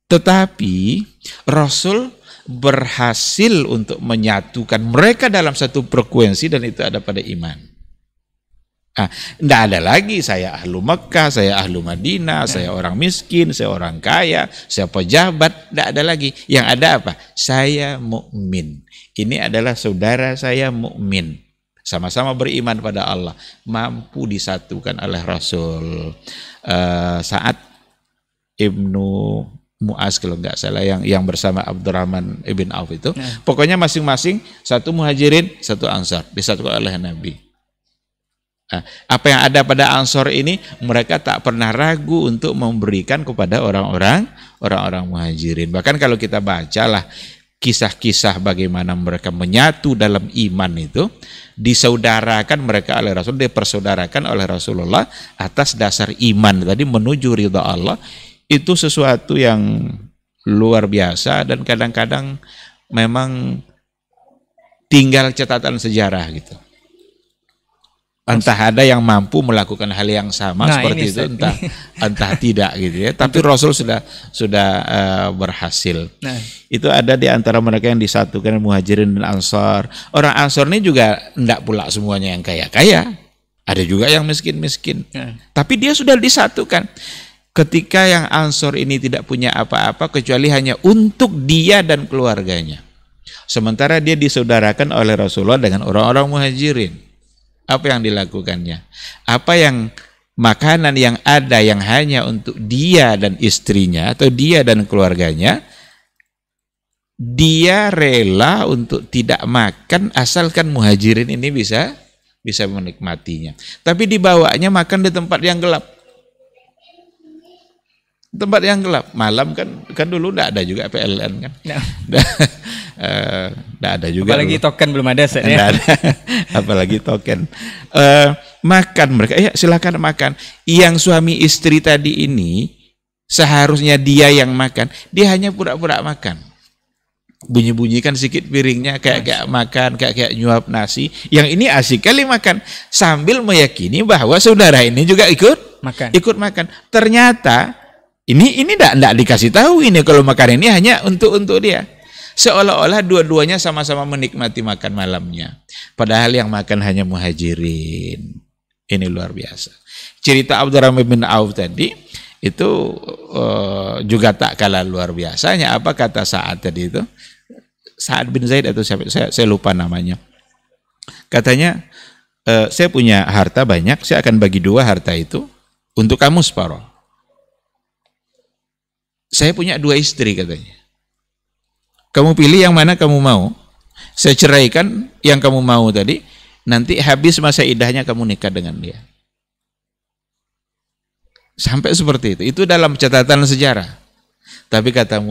Tetapi Rasul berhasil untuk menyatukan mereka dalam satu frekuensi dan itu ada pada iman. Tidak ada lagi saya ahlu Mekah, saya ahlu Madinah, saya orang miskin, saya orang kaya, saya pejabat, tidak ada lagi. Yang ada apa? Saya mukmin. Ini adalah saudara saya mukmin. Sama-sama beriman pada Allah, mampu disatukan oleh Rasul. Saat Ibnu Mu'az kalau nggak salah yang bersama Abdurrahman ibn Auf itu, pokoknya masing-masing satu Muhajirin, satu Ansar disatukan oleh Nabi. Apa yang ada pada Ansar ini, mereka tak pernah ragu untuk memberikan kepada orang-orang Muhajirin. Bahkan kalau kita bacalah kisah-kisah bagaimana mereka menyatu dalam iman itu, disaudarakan mereka oleh Rasul, dipersaudarakan oleh Rasulullah atas dasar iman tadi menuju ridha Allah. Itu sesuatu yang luar biasa dan kadang-kadang memang tinggal catatan sejarah gitu. Entah ada yang mampu melakukan hal yang sama seperti itu, entah tidak gitu ya. Tapi Rasul sudah berhasil. Itu ada di antara mereka yang disatukan Muhajirin dan Ansar. Orang Ansar ini juga enggak pula semuanya yang kaya-kaya. Ada juga yang miskin-miskin. Tapi dia sudah disatukan. Ketika yang Ansor ini tidak punya apa-apa kecuali hanya untuk dia dan keluarganya. Sementara dia disaudarakan oleh Rasulullah dengan orang-orang Muhajirin. Apa yang dilakukannya? Apa yang makanan yang ada yang hanya untuk dia dan istrinya atau dia dan keluarganya, dia rela untuk tidak makan asalkan Muhajirin ini bisa menikmatinya. Tapi dibawanya makan di tempat yang gelap. Tempat yang gelap, malam kan dulu enggak ada juga PLN kan. Enggak ada juga. Apalagi dulu. Token belum ada ya. Ada. Apalagi token. Makan mereka, ya silakan makan. Yang suami istri tadi ini seharusnya dia yang makan, dia hanya pura-pura makan. Bunyi-bunyikan sedikit piringnya kayak makan, kayak nyuap nasi. Yang ini asik kali makan sambil meyakini bahwa saudara ini juga ikut makan. Ternyata ini enggak dikasih tahu ini kalau makan ini hanya untuk dia. Seolah-olah dua-duanya sama-sama menikmati makan malamnya. Padahal yang makan hanya Muhajirin. Ini luar biasa. Cerita Abdurrahman bin Auf tadi itu juga tak kalah luar biasanya. Apa kata Sa'ad tadi itu? Sa'ad bin Zaid atau siapa? Saya lupa namanya. Katanya, saya punya harta banyak, saya akan bagi dua harta itu untuk kamu separuh. Saya punya dua istri katanya. Kamu pilih yang mana kamu mau. Saya ceraikan yang kamu mau tadi. Nanti habis masa idahnya kamu nikah dengan dia. Sampai seperti itu. Itu dalam catatan sejarah. Tapi kata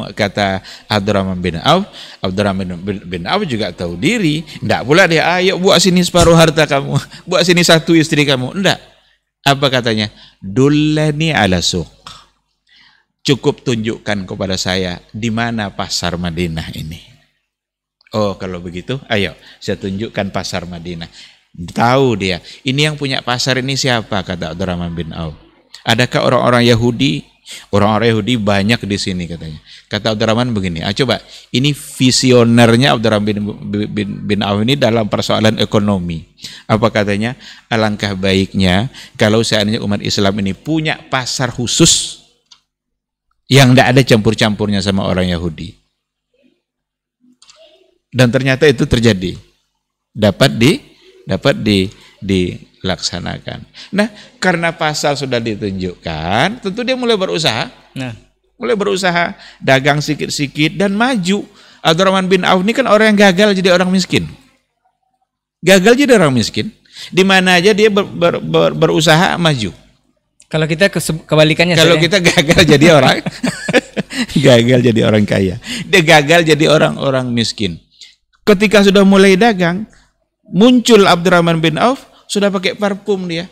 Abdurrahman bin Auf juga tahu diri. Enggak pula dia, ayo buat sini separuh harta kamu. Buat sini satu istri kamu. Enggak. Apa katanya? Dullani ala suq. Cukup tunjukkan kepada saya di mana pasar Madinah ini. Oh, kalau begitu, ayo saya tunjukkan pasar Madinah. Tahu dia, ini yang punya pasar ini siapa, kata Abdurrahman bin Auf. Adakah orang-orang Yahudi? Orang-orang Yahudi banyak di sini katanya. Kata Abdurrahman begini, coba, ini visionernya Abdurrahman bin Auf ini dalam persoalan ekonomi. Apa katanya? Alangkah baiknya kalau seandainya umat Islam ini punya pasar khusus yang tidak ada campur-campurnya sama orang Yahudi. Dan ternyata itu terjadi. Dapat dilaksanakan. Nah, karena pasal sudah ditunjukkan, tentu dia mulai berusaha. Mulai berusaha, dagang sikit-sikit dan maju. Abdurrahman bin Auf ini kan orang yang gagal jadi orang miskin. Gagal jadi orang miskin. Di mana aja dia berusaha maju. Kalau kita kebalikannya. Kalau kita gagal jadi orang gagal jadi orang kaya. Dia gagal jadi orang-orang miskin. Ketika sudah mulai dagang, muncul Abdurrahman bin Auf, sudah pakai parfum dia.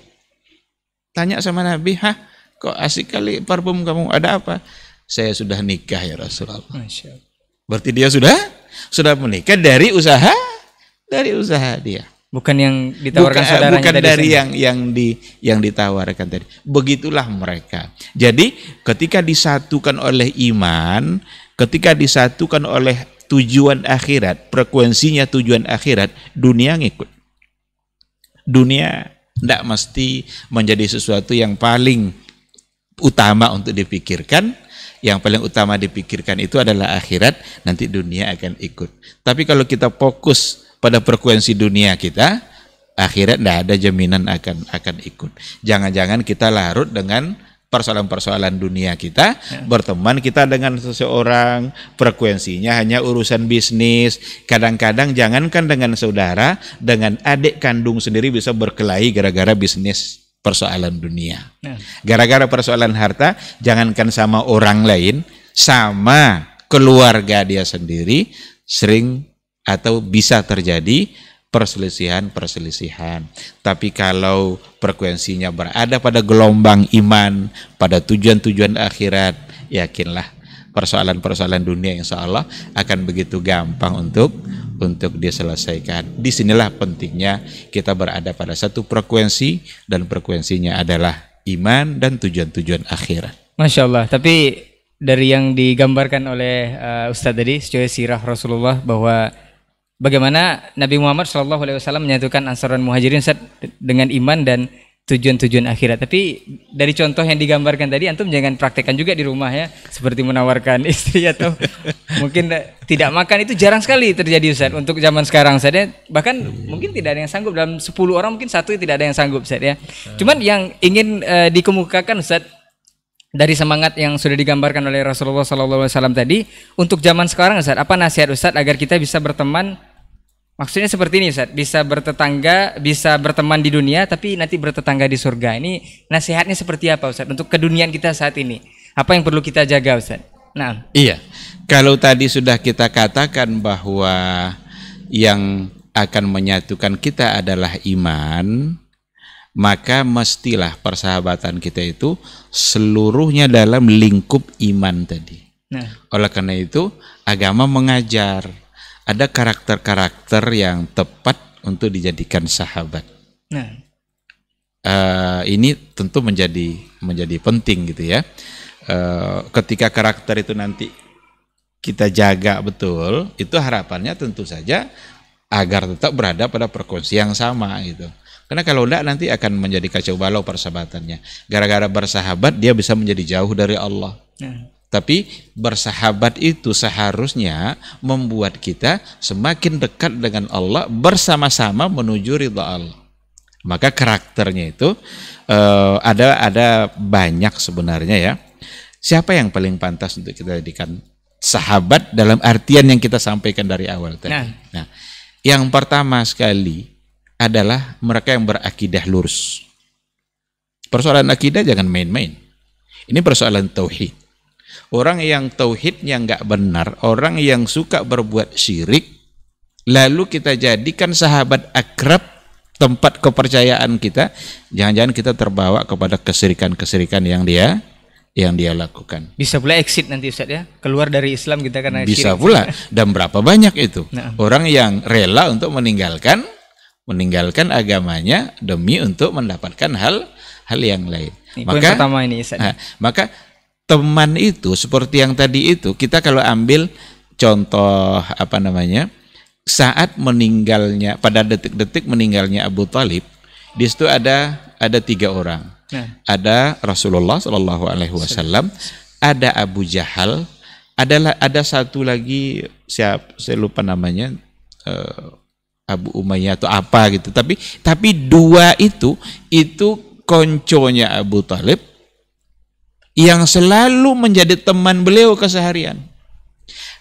Tanya sama Nabi, kok asik kali parfum kamu, ada apa? Saya sudah nikah ya Rasulullah. Masya Allah. Berarti dia sudah menikah dari usaha dia. Bukan yang ditawarkan saudaranya. Bukan dari yang ditawarkan tadi. Begitulah mereka. Jadi ketika disatukan oleh iman, ketika disatukan oleh tujuan akhirat, frekuensinya tujuan akhirat, dunia ngikut. Dunia tidak mesti menjadi sesuatu yang paling utama untuk dipikirkan. Yang paling utama dipikirkan itu adalah akhirat, nanti dunia akan ikut. Tapi kalau kita fokus pada frekuensi dunia kita, akhirat tidak ada jaminan akan ikut. Jangan-jangan kita larut dengan persoalan-persoalan dunia kita, berteman kita dengan seseorang, frekuensinya hanya urusan bisnis. Kadang-kadang jangankan dengan saudara, dengan adik kandung sendiri bisa berkelahi gara-gara bisnis, persoalan dunia. Gara-gara persoalan harta, jangankan sama orang lain, sama keluarga dia sendiri sering atau bisa terjadi perselisihan. Tapi kalau frekuensinya berada pada gelombang iman, pada tujuan-tujuan akhirat, yakinlah persoalan-persoalan dunia insya Allah akan begitu gampang untuk diselesaikan. Disinilah pentingnya kita berada pada satu frekuensi, dan frekuensinya adalah iman dan tujuan-tujuan akhirat. Masya Allah. Tapi dari yang digambarkan oleh Ustadz tadi, sesuai sirah Rasulullah, bahwa bagaimana Nabi Muhammad SAW menyatukan Ansar dan Muhajirin dengan iman dan tujuan-tujuan akhirat. Tapi dari contoh yang digambarkan tadi, antum jangan praktekkan juga di rumah ya, seperti menawarkan istri atau mungkin tidak makan, itu jarang sekali terjadi Ustaz untuk zaman sekarang Ustaz ya. Bahkan mungkin tidak ada yang sanggup, dalam 10 orang mungkin satu tidak ada yang sanggup Ustaz ya. Cuman yang ingin dikemukakan Ustaz, dari semangat yang sudah digambarkan oleh Rasulullah SAW tadi, untuk zaman sekarang Ustaz, apa nasihat Ustaz agar kita bisa berteman? Maksudnya seperti ini Ustaz, bisa bertetangga, bisa berteman di dunia, tapi nanti bertetangga di surga. Ini nasihatnya seperti apa Ustaz untuk keduniaan kita saat ini? Apa yang perlu kita jaga Ustaz? Nah, iya, kalau tadi sudah kita katakan bahwa yang akan menyatukan kita adalah iman, maka mestilah persahabatan kita itu seluruhnya dalam lingkup iman tadi. Oleh karena itu, agama mengajar ada karakter-karakter yang tepat untuk dijadikan sahabat. Ini tentu menjadi penting gitu ya. Ketika karakter itu nanti kita jaga betul, itu harapannya tentu saja agar tetap berada pada frekuensi yang sama gitu. Karena kalau enggak nanti akan menjadi kacau balau persahabatannya. Gara-gara bersahabat dia bisa menjadi jauh dari Allah. Tapi bersahabat itu seharusnya membuat kita semakin dekat dengan Allah, bersama-sama menuju ridha Allah. Maka karakternya itu ada banyak sebenarnya ya. Siapa yang paling pantas untuk kita jadikan sahabat dalam artian yang kita sampaikan dari awal tadi? Nah, yang pertama sekali adalah mereka yang berakidah lurus. Persoalan akidah jangan main-main. Ini persoalan tauhid. Orang yang tauhidnya nggak benar, orang yang suka berbuat syirik, lalu kita jadikan sahabat akrab, tempat kepercayaan kita, jangan-jangan kita terbawa kepada kesirikan-kesirikan yang dia lakukan. Bisa pula exit nanti Ustaz ya, keluar dari Islam kita karena bisa syirik. Pula, dan berapa banyak itu orang yang rela untuk meninggalkan meninggalkan agamanya demi untuk mendapatkan hal yang lain. Ini poin pertama ini, Ustaz. Maka teman itu seperti yang tadi itu, kita kalau ambil contoh saat meninggalnya, pada detik-detik meninggalnya Abu Thalib, di situ ada 3 orang. Ada Rasulullah Shallallahu Alaihi Wasallam, ada Abu Jahal, ada satu lagi saya lupa namanya, Abu Umayyah atau apa gitu. Tapi 2 itu konconya Abu Thalib yang selalu menjadi teman beliau keseharian.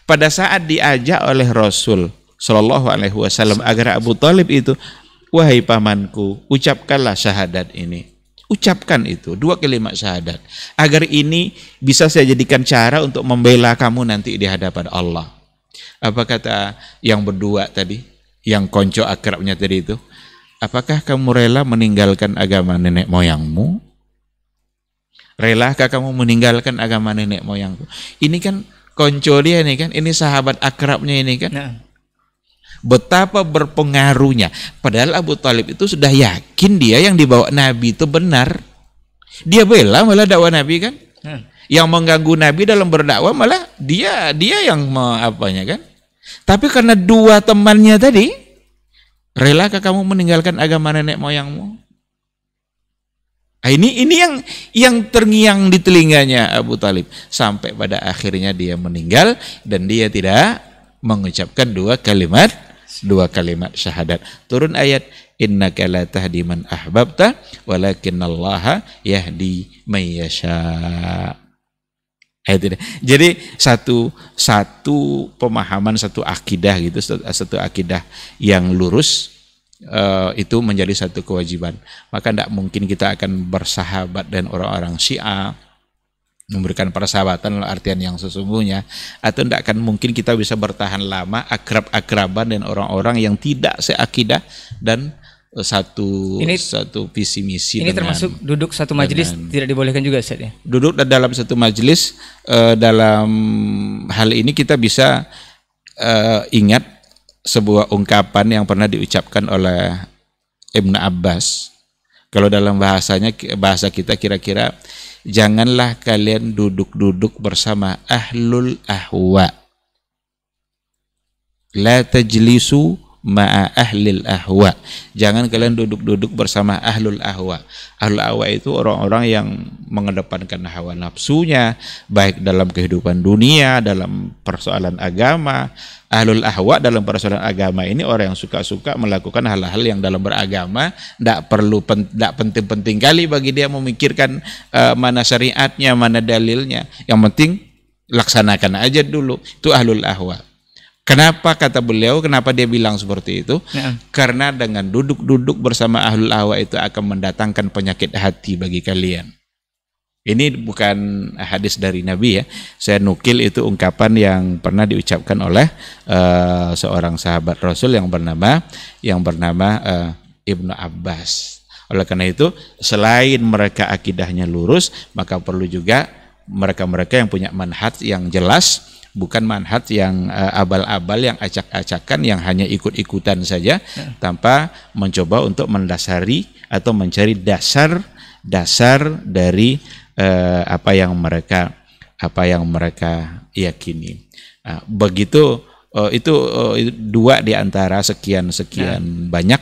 Pada saat diajak oleh Rasul Shallallahu Alaihi Wasallam agar Abu Thalib itu, wahai pamanku, ucapkanlah syahadat ini. Ucapkan itu 2 kalimat syahadat, agar ini bisa saya jadikan cara untuk membela kamu nanti di hadapan Allah. Apa kata yang berdua tadi, yang konco akrabnya tadi itu? Apakah kamu rela meninggalkan agama nenek moyangmu? Relakah kamu meninggalkan agama nenek moyangku? Ini kan konco dia nih kan, ini sahabat akrabnya ini kan. Betapa berpengaruhnya. Padahal Abu Thalib itu sudah yakin dia yang dibawa Nabi itu benar. Dia bela malah dakwah Nabi kan. Yang mengganggu Nabi dalam berdakwah malah dia yang kan. Tapi karena 2 temannya tadi, relakah kamu meninggalkan agama nenek moyangmu? Ini yang terngiang di telinganya Abu Thalib, sampai pada akhirnya dia meninggal dan dia tidak mengucapkan 2 kalimat syahadat. Turun ayat, innaka la tahdi man ahbabta walakinallaha yahdi may yasha. Jadi satu pemahaman, satu akidah gitu, satu akidah yang lurus, itu menjadi satu kewajiban. Maka tidak mungkin kita akan bersahabat dan orang-orang Syiah, memberikan persahabatan dalam artian yang sesungguhnya, atau tidak akan mungkin kita bisa bertahan lama akrab-akraban dan orang-orang yang tidak seakidah dan satu visi misi. Ini termasuk duduk satu majelis tidak dibolehkan juga, Ustaz ya? Duduk dalam satu majelis, dalam hal ini kita bisa ingat sebuah ungkapan yang pernah diucapkan oleh Ibnu Abbas. Kalau dalam bahasa kita kira-kira, janganlah kalian duduk-duduk bersama ahlul ahwa. La tajlisu ma'a ahlil ahwa. Jangan kalian duduk-duduk bersama ahlul ahwa. Ahlul ahwa itu orang-orang yang mengedepankan hawa nafsunya, baik dalam kehidupan dunia, dalam persoalan agama. Ahlul ahwa dalam persoalan agama ini orang yang suka-suka melakukan hal-hal yang dalam beragama tidak penting-penting kali bagi dia memikirkan mana syariatnya, mana dalilnya. Yang penting laksanakan aja dulu. Itu ahlul ahwa. Kenapa kata beliau, kenapa dia bilang seperti itu? Karena dengan duduk-duduk bersama ahlul ahwa itu akan mendatangkan penyakit hati bagi kalian. Ini bukan hadis dari Nabi ya. Saya nukil itu ungkapan yang pernah diucapkan oleh seorang sahabat Rasul yang bernama Ibnu Abbas. Oleh karena itu, selain mereka akidahnya lurus, maka perlu juga mereka-mereka yang punya manhaj yang jelas, bukan manhaj yang abal-abal, yang acak-acakan, yang hanya ikut-ikutan saja, tanpa mencoba untuk mendasari atau mencari dasar dari apa yang mereka yakini. Begitu itu 2 di antara sekian banyak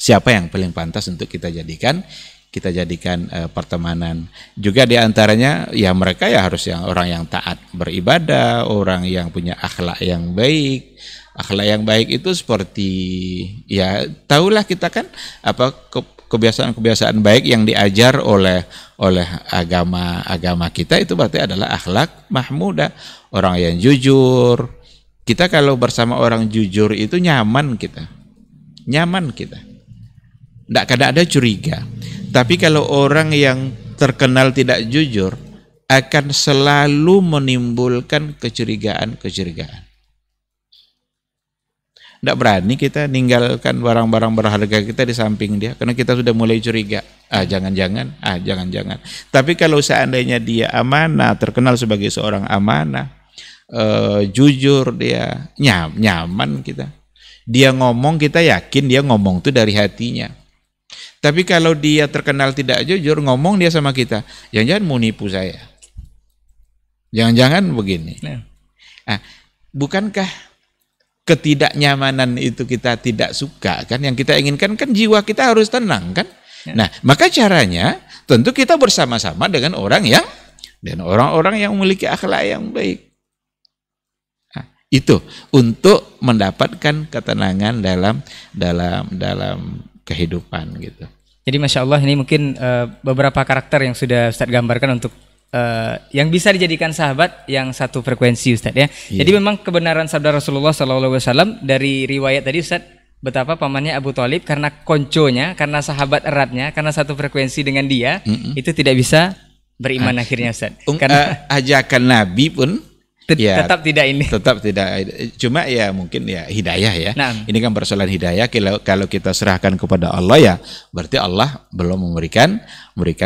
siapa yang paling pantas untuk kita jadikan pertemanan. Juga di antaranya ya mereka ya harus yang orang yang taat beribadah, orang yang punya akhlak yang baik. Akhlak yang baik itu seperti ya tahulah kita kan apa kebiasaan-kebiasaan baik yang diajar oleh agama kita itu berarti adalah akhlak mahmudah, orang yang jujur. Kita kalau bersama orang jujur itu nyaman kita. Tidak ada curiga. Tapi kalau orang yang terkenal tidak jujur akan selalu menimbulkan kecurigaan. Tidak berani kita ninggalkan barang-barang berharga kita di samping dia karena kita sudah mulai curiga. Jangan-jangan. Tapi kalau seandainya dia amanah, terkenal sebagai seorang amanah, jujur dia, nyaman kita. Dia ngomong, kita yakin dia ngomong itu dari hatinya. Tapi kalau dia terkenal tidak jujur, ngomong dia sama kita, jangan-jangan mau nipu saya. Jangan-jangan begini. Nah, bukankah ketidaknyamanan itu kita tidak suka kan? Yang kita inginkan kan jiwa kita harus tenang kan? Nah, maka caranya tentu kita bersama-sama dengan orang-orang yang memiliki akhlak yang baik. Nah, itu untuk mendapatkan ketenangan dalam kehidupan gitu. Jadi Masya Allah ini mungkin beberapa karakter yang sudah Ustadz gambarkan untuk yang bisa dijadikan sahabat yang satu frekuensi Ustadz ya. Jadi memang kebenaran sabda Rasulullah SAW dari riwayat tadi Ustadz, betapa pamannya Abu Thalib karena konconya, karena sahabat eratnya, karena satu frekuensi dengan dia, itu tidak bisa beriman akhirnya Ustadz. Karena ajakan Nabi pun tetap tidak ini. Tetap tidak. Cuma ya mungkin ya hidayah ya. Nah. Ini kan persoalan hidayah. Kalau kita serahkan kepada Allah ya, berarti Allah belum memberikan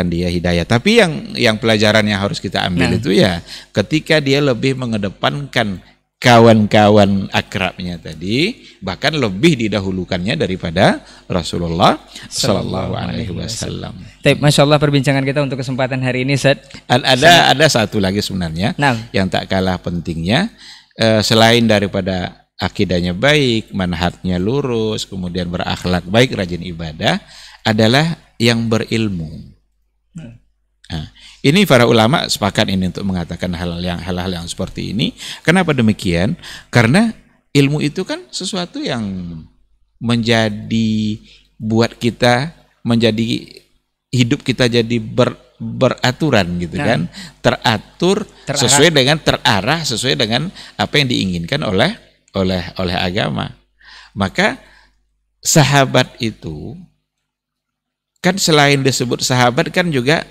dia hidayah. Tapi yang pelajaran yang harus kita ambil itu ya, ketika dia lebih mengedepankan kawan-kawan akrabnya tadi, bahkan lebih didahulukannya daripada Rasulullah Sallallahu Alaihi Wasallam. Masya Allah perbincangan kita untuk kesempatan hari ini, Ustadz. Ada satu lagi sebenarnya yang tak kalah pentingnya, selain daripada akidahnya baik, manhajnya lurus, kemudian berakhlak baik, rajin ibadah, adalah yang berilmu. Nah, ini para ulama sepakat ini untuk mengatakan hal-hal yang seperti ini. Kenapa demikian? Karena ilmu itu kan sesuatu yang menjadi buat kita menjadi hidup kita jadi beraturan gitu kan, teratur, sesuai dengan terarah, sesuai dengan apa yang diinginkan oleh agama. Maka sahabat itu kan selain disebut sahabat kan juga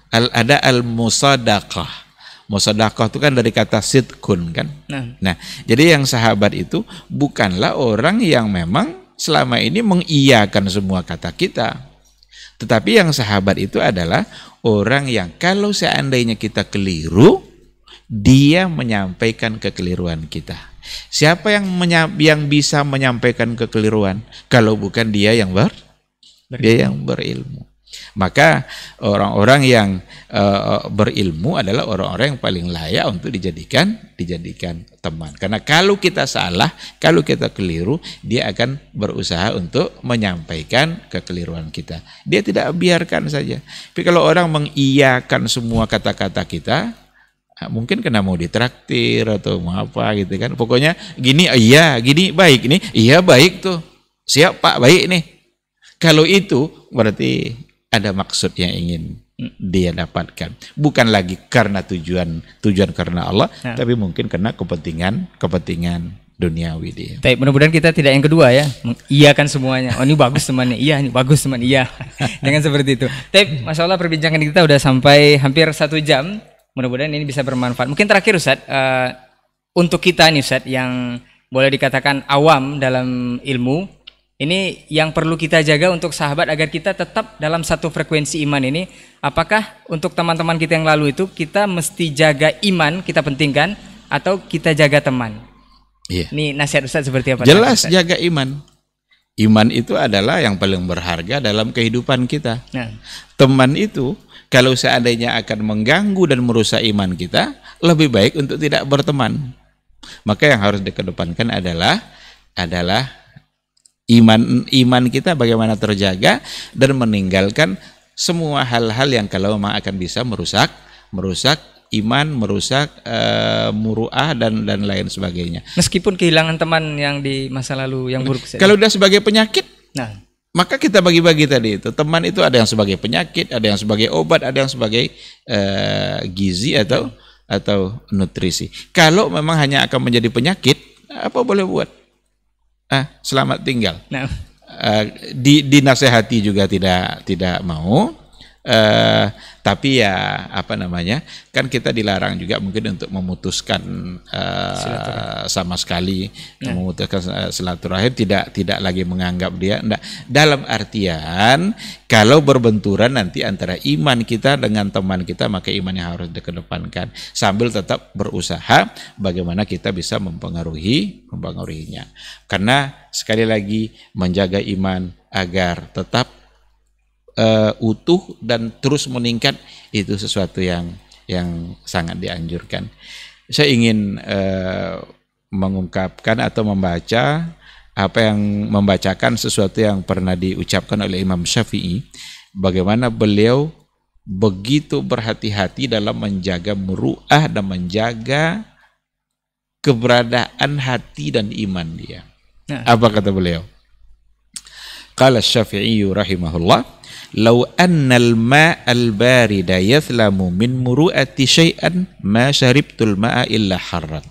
ada al-musadaqah. Musadaqah itu kan dari kata sidkun kan. Nah, jadi yang sahabat itu bukanlah orang yang memang selama ini mengiyakan semua kata kita. Tetapi yang sahabat itu adalah orang yang kalau seandainya kita keliru, dia menyampaikan kekeliruan kita. Siapa yang bisa menyampaikan kekeliruan kalau bukan dia yang berilmu? Maka orang-orang yang berilmu adalah orang-orang yang paling layak untuk dijadikan teman. Karena kalau kita salah, kalau kita keliru, dia akan berusaha untuk menyampaikan kekeliruan kita. Dia tidak biarkan saja. Tapi kalau orang mengiyakan semua kata-kata kita, mungkin kena mau ditraktir atau mau apa gitu kan. Pokoknya gini iya, gini baik nih, iya baik tuh. Siap Pak, baik nih. Kalau itu berarti ada maksud yang ingin dia dapatkan, bukan lagi karena tujuan karena Allah, tapi mungkin karena kepentingan duniawi dia. Mudah-mudahan kita tidak yang kedua ya, mengiyakan semuanya. Oh ini bagus temannya, iya ini bagus teman, iya. Jangan seperti itu. Masya Allah perbincangan kita udah sampai hampir 1 jam. Mudah-mudahan ini bisa bermanfaat. Mungkin terakhir Ustadz, untuk kita nih Ustadz yang boleh dikatakan awam dalam ilmu, ini yang perlu kita jaga untuk sahabat agar kita tetap dalam satu frekuensi iman ini. Apakah untuk teman-teman kita yang lalu itu kita mesti jaga iman, kita pentingkan, atau kita jaga teman? Iya. Ini nasihat Ustaz seperti apa? Jelas jaga iman. Iman itu adalah yang paling berharga dalam kehidupan kita. Teman itu kalau seandainya akan mengganggu dan merusak iman kita, lebih baik untuk tidak berteman. Maka yang harus dikedepankan adalah iman kita bagaimana terjaga dan meninggalkan semua hal-hal yang kalau memang akan bisa merusak iman, merusak muruah dan lain sebagainya. Meskipun kehilangan teman yang di masa lalu yang buruk. Kalau sudah sebagai penyakit, maka kita bagi-bagi tadi itu. Teman itu ada yang sebagai penyakit, ada yang sebagai obat, ada yang sebagai gizi atau nutrisi. Kalau memang hanya akan menjadi penyakit, apa boleh buat? Selamat tinggal. Dinasehati juga tidak mau, Tapi ya apa namanya, kan kita dilarang juga mungkin untuk memutuskan sama sekali, memutuskan silaturahim, tidak lagi menganggap dia enggak, dalam artian kalau berbenturan nanti antara iman kita dengan teman kita, maka imannya harus dikedepankan sambil tetap berusaha bagaimana kita bisa mempengaruhinya, karena sekali lagi menjaga iman agar tetap utuh dan terus meningkat itu sesuatu yang sangat dianjurkan. Saya ingin mengungkapkan atau membacakan sesuatu yang pernah diucapkan oleh Imam Syafi'i, bagaimana beliau begitu berhati-hati dalam menjaga muru'ah dan menjaga keberadaan hati dan iman dia. Apa kata beliau? Qala Syafi'i rahimahullah, "Lau annal ma'al barida yathlamu min muru'ati syai'an ma syaribtul ma'a illa harran."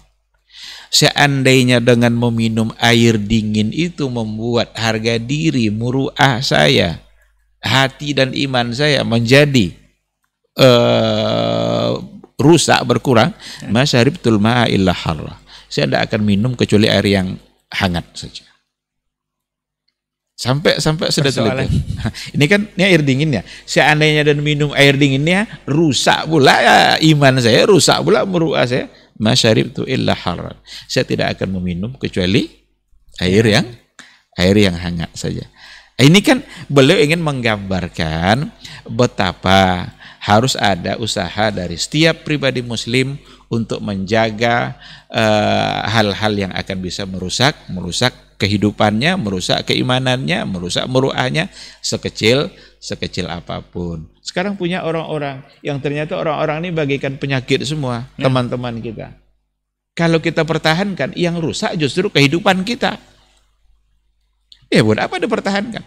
Seandainya dengan meminum air dingin itu membuat harga diri, muru'ah saya, hati dan iman saya menjadi rusak, berkurang, ma syaribtul ma'a illa harra. Saya tidak akan minum kecuali air yang hangat saja. Sampai sedetil itu. Ini kan ini air dingin ya. Seandainya dan minum air dinginnya rusak pula ya, iman saya, rusak pula muru'ah saya. Masyaribtu illa harran. Saya tidak akan meminum kecuali air yang hangat saja. Ini kan beliau ingin menggambarkan betapa harus ada usaha dari setiap pribadi muslim untuk menjaga hal-hal yang akan bisa merusak kehidupannya, merusak keimanannya, merusak muruahnya, sekecil apapun. Sekarang punya orang-orang yang ternyata orang-orang ini bagaikan penyakit semua, teman-teman kita. Kalau kita pertahankan, yang rusak justru kehidupan kita. Ya buat apa dipertahankan?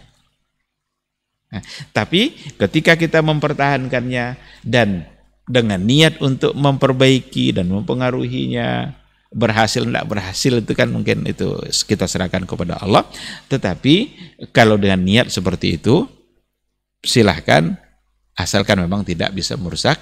Nah, tapi ketika kita mempertahankannya dan dengan niat untuk memperbaiki dan mempengaruhinya, berhasil tidak berhasil itu kan mungkin itu kita serahkan kepada Allah. Tetapi kalau dengan niat seperti itu, silahkan, asalkan memang tidak bisa merusak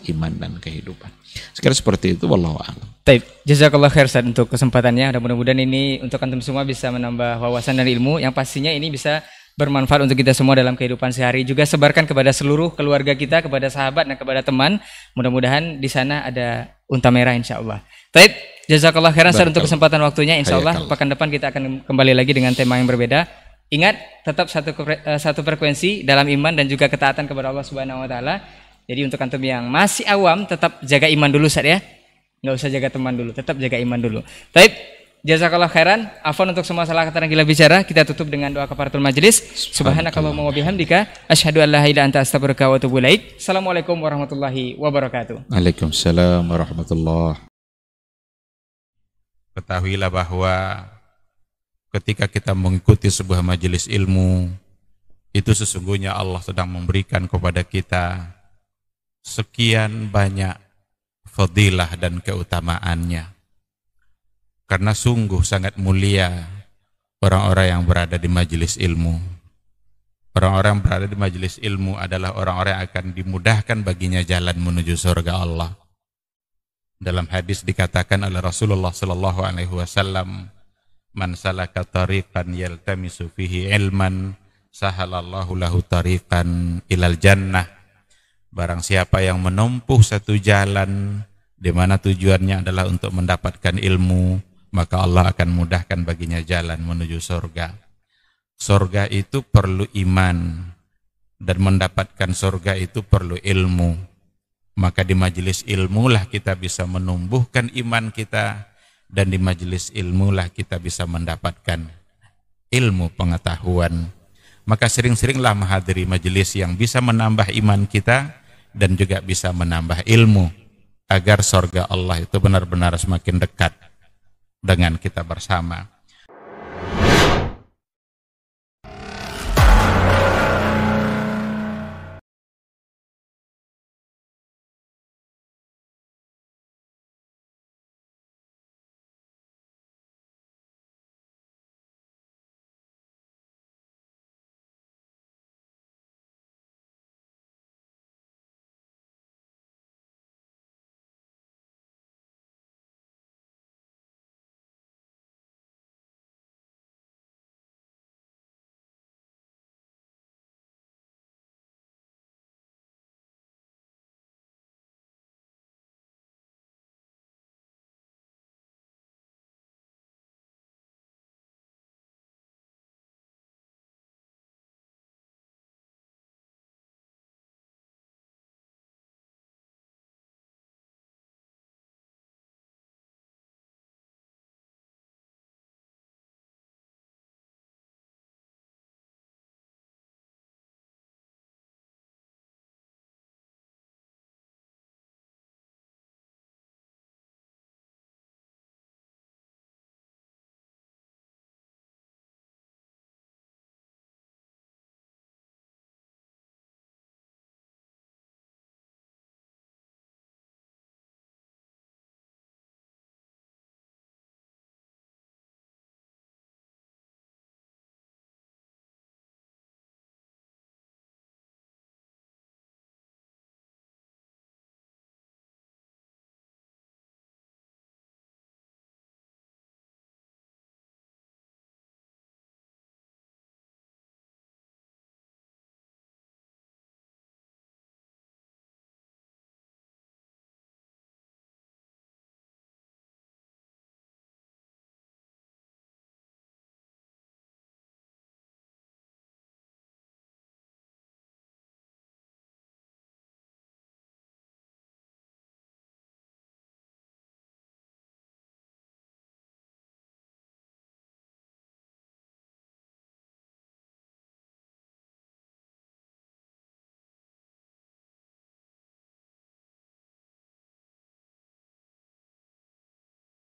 iman dan kehidupan. Sekarang seperti itu, wallahu a'lam. Baik, jazakallah khair Ustaz untuk kesempatannya. Mudah-mudahan ini untuk antum semua bisa menambah wawasan dan ilmu yang pastinya ini bisa bermanfaat untuk kita semua dalam kehidupan sehari. Juga sebarkan kepada seluruh keluarga kita, kepada sahabat dan kepada teman. Mudah-mudahan di sana ada unta merah insyaallah. Baik, jazakallah khairan Ustaz untuk kesempatan waktunya. Insyaallah pekan depan kita akan kembali lagi dengan tema yang berbeda. Ingat, tetap satu frekuensi dalam iman dan juga ketaatan kepada Allah Subhanahu wa taala. Jadi untuk antum yang masih awam, tetap jaga iman dulu Ustaz ya. Enggak usah jaga teman dulu, tetap jaga iman dulu. Baik, jazakallah khairan. Afwan untuk semua salah kata dan gila bicara. Kita tutup dengan doa kafaratul majelis. Subhanakallahumma wa bihamdika asyhadu an la ilaha illa anta astaghfiruka wa atubu ilaik. Assalamualaikum warahmatullahi wabarakatuh. Waalaikumsalam warahmatullahi. Ketahuilah bahwa ketika kita mengikuti sebuah majelis ilmu, itu sesungguhnya Allah sedang memberikan kepada kita sekian banyak fadilah dan keutamaannya. Karena sungguh sangat mulia orang-orang yang berada di majelis ilmu. Orang-orang yang berada di majelis ilmu adalah orang-orang yang akan dimudahkan baginya jalan menuju surga Allah. Dalam hadis dikatakan oleh Rasulullah sallallahu alaihi wasallam, "Man salaka tariqan yaltamisu fihi ilman, sahalallahu lahu tariqan ilal jannah." Barang siapa yang menempuh satu jalan di mana tujuannya adalah untuk mendapatkan ilmu, maka Allah akan mudahkan baginya jalan menuju surga. Surga itu perlu iman, dan mendapatkan surga itu perlu ilmu. Maka di majelis ilmulah kita bisa menumbuhkan iman kita, dan di majelis ilmulah kita bisa mendapatkan ilmu pengetahuan. Maka sering-seringlah menghadiri majelis yang bisa menambah iman kita dan juga bisa menambah ilmu, agar surga Allah itu benar-benar semakin dekat dengan kita bersama.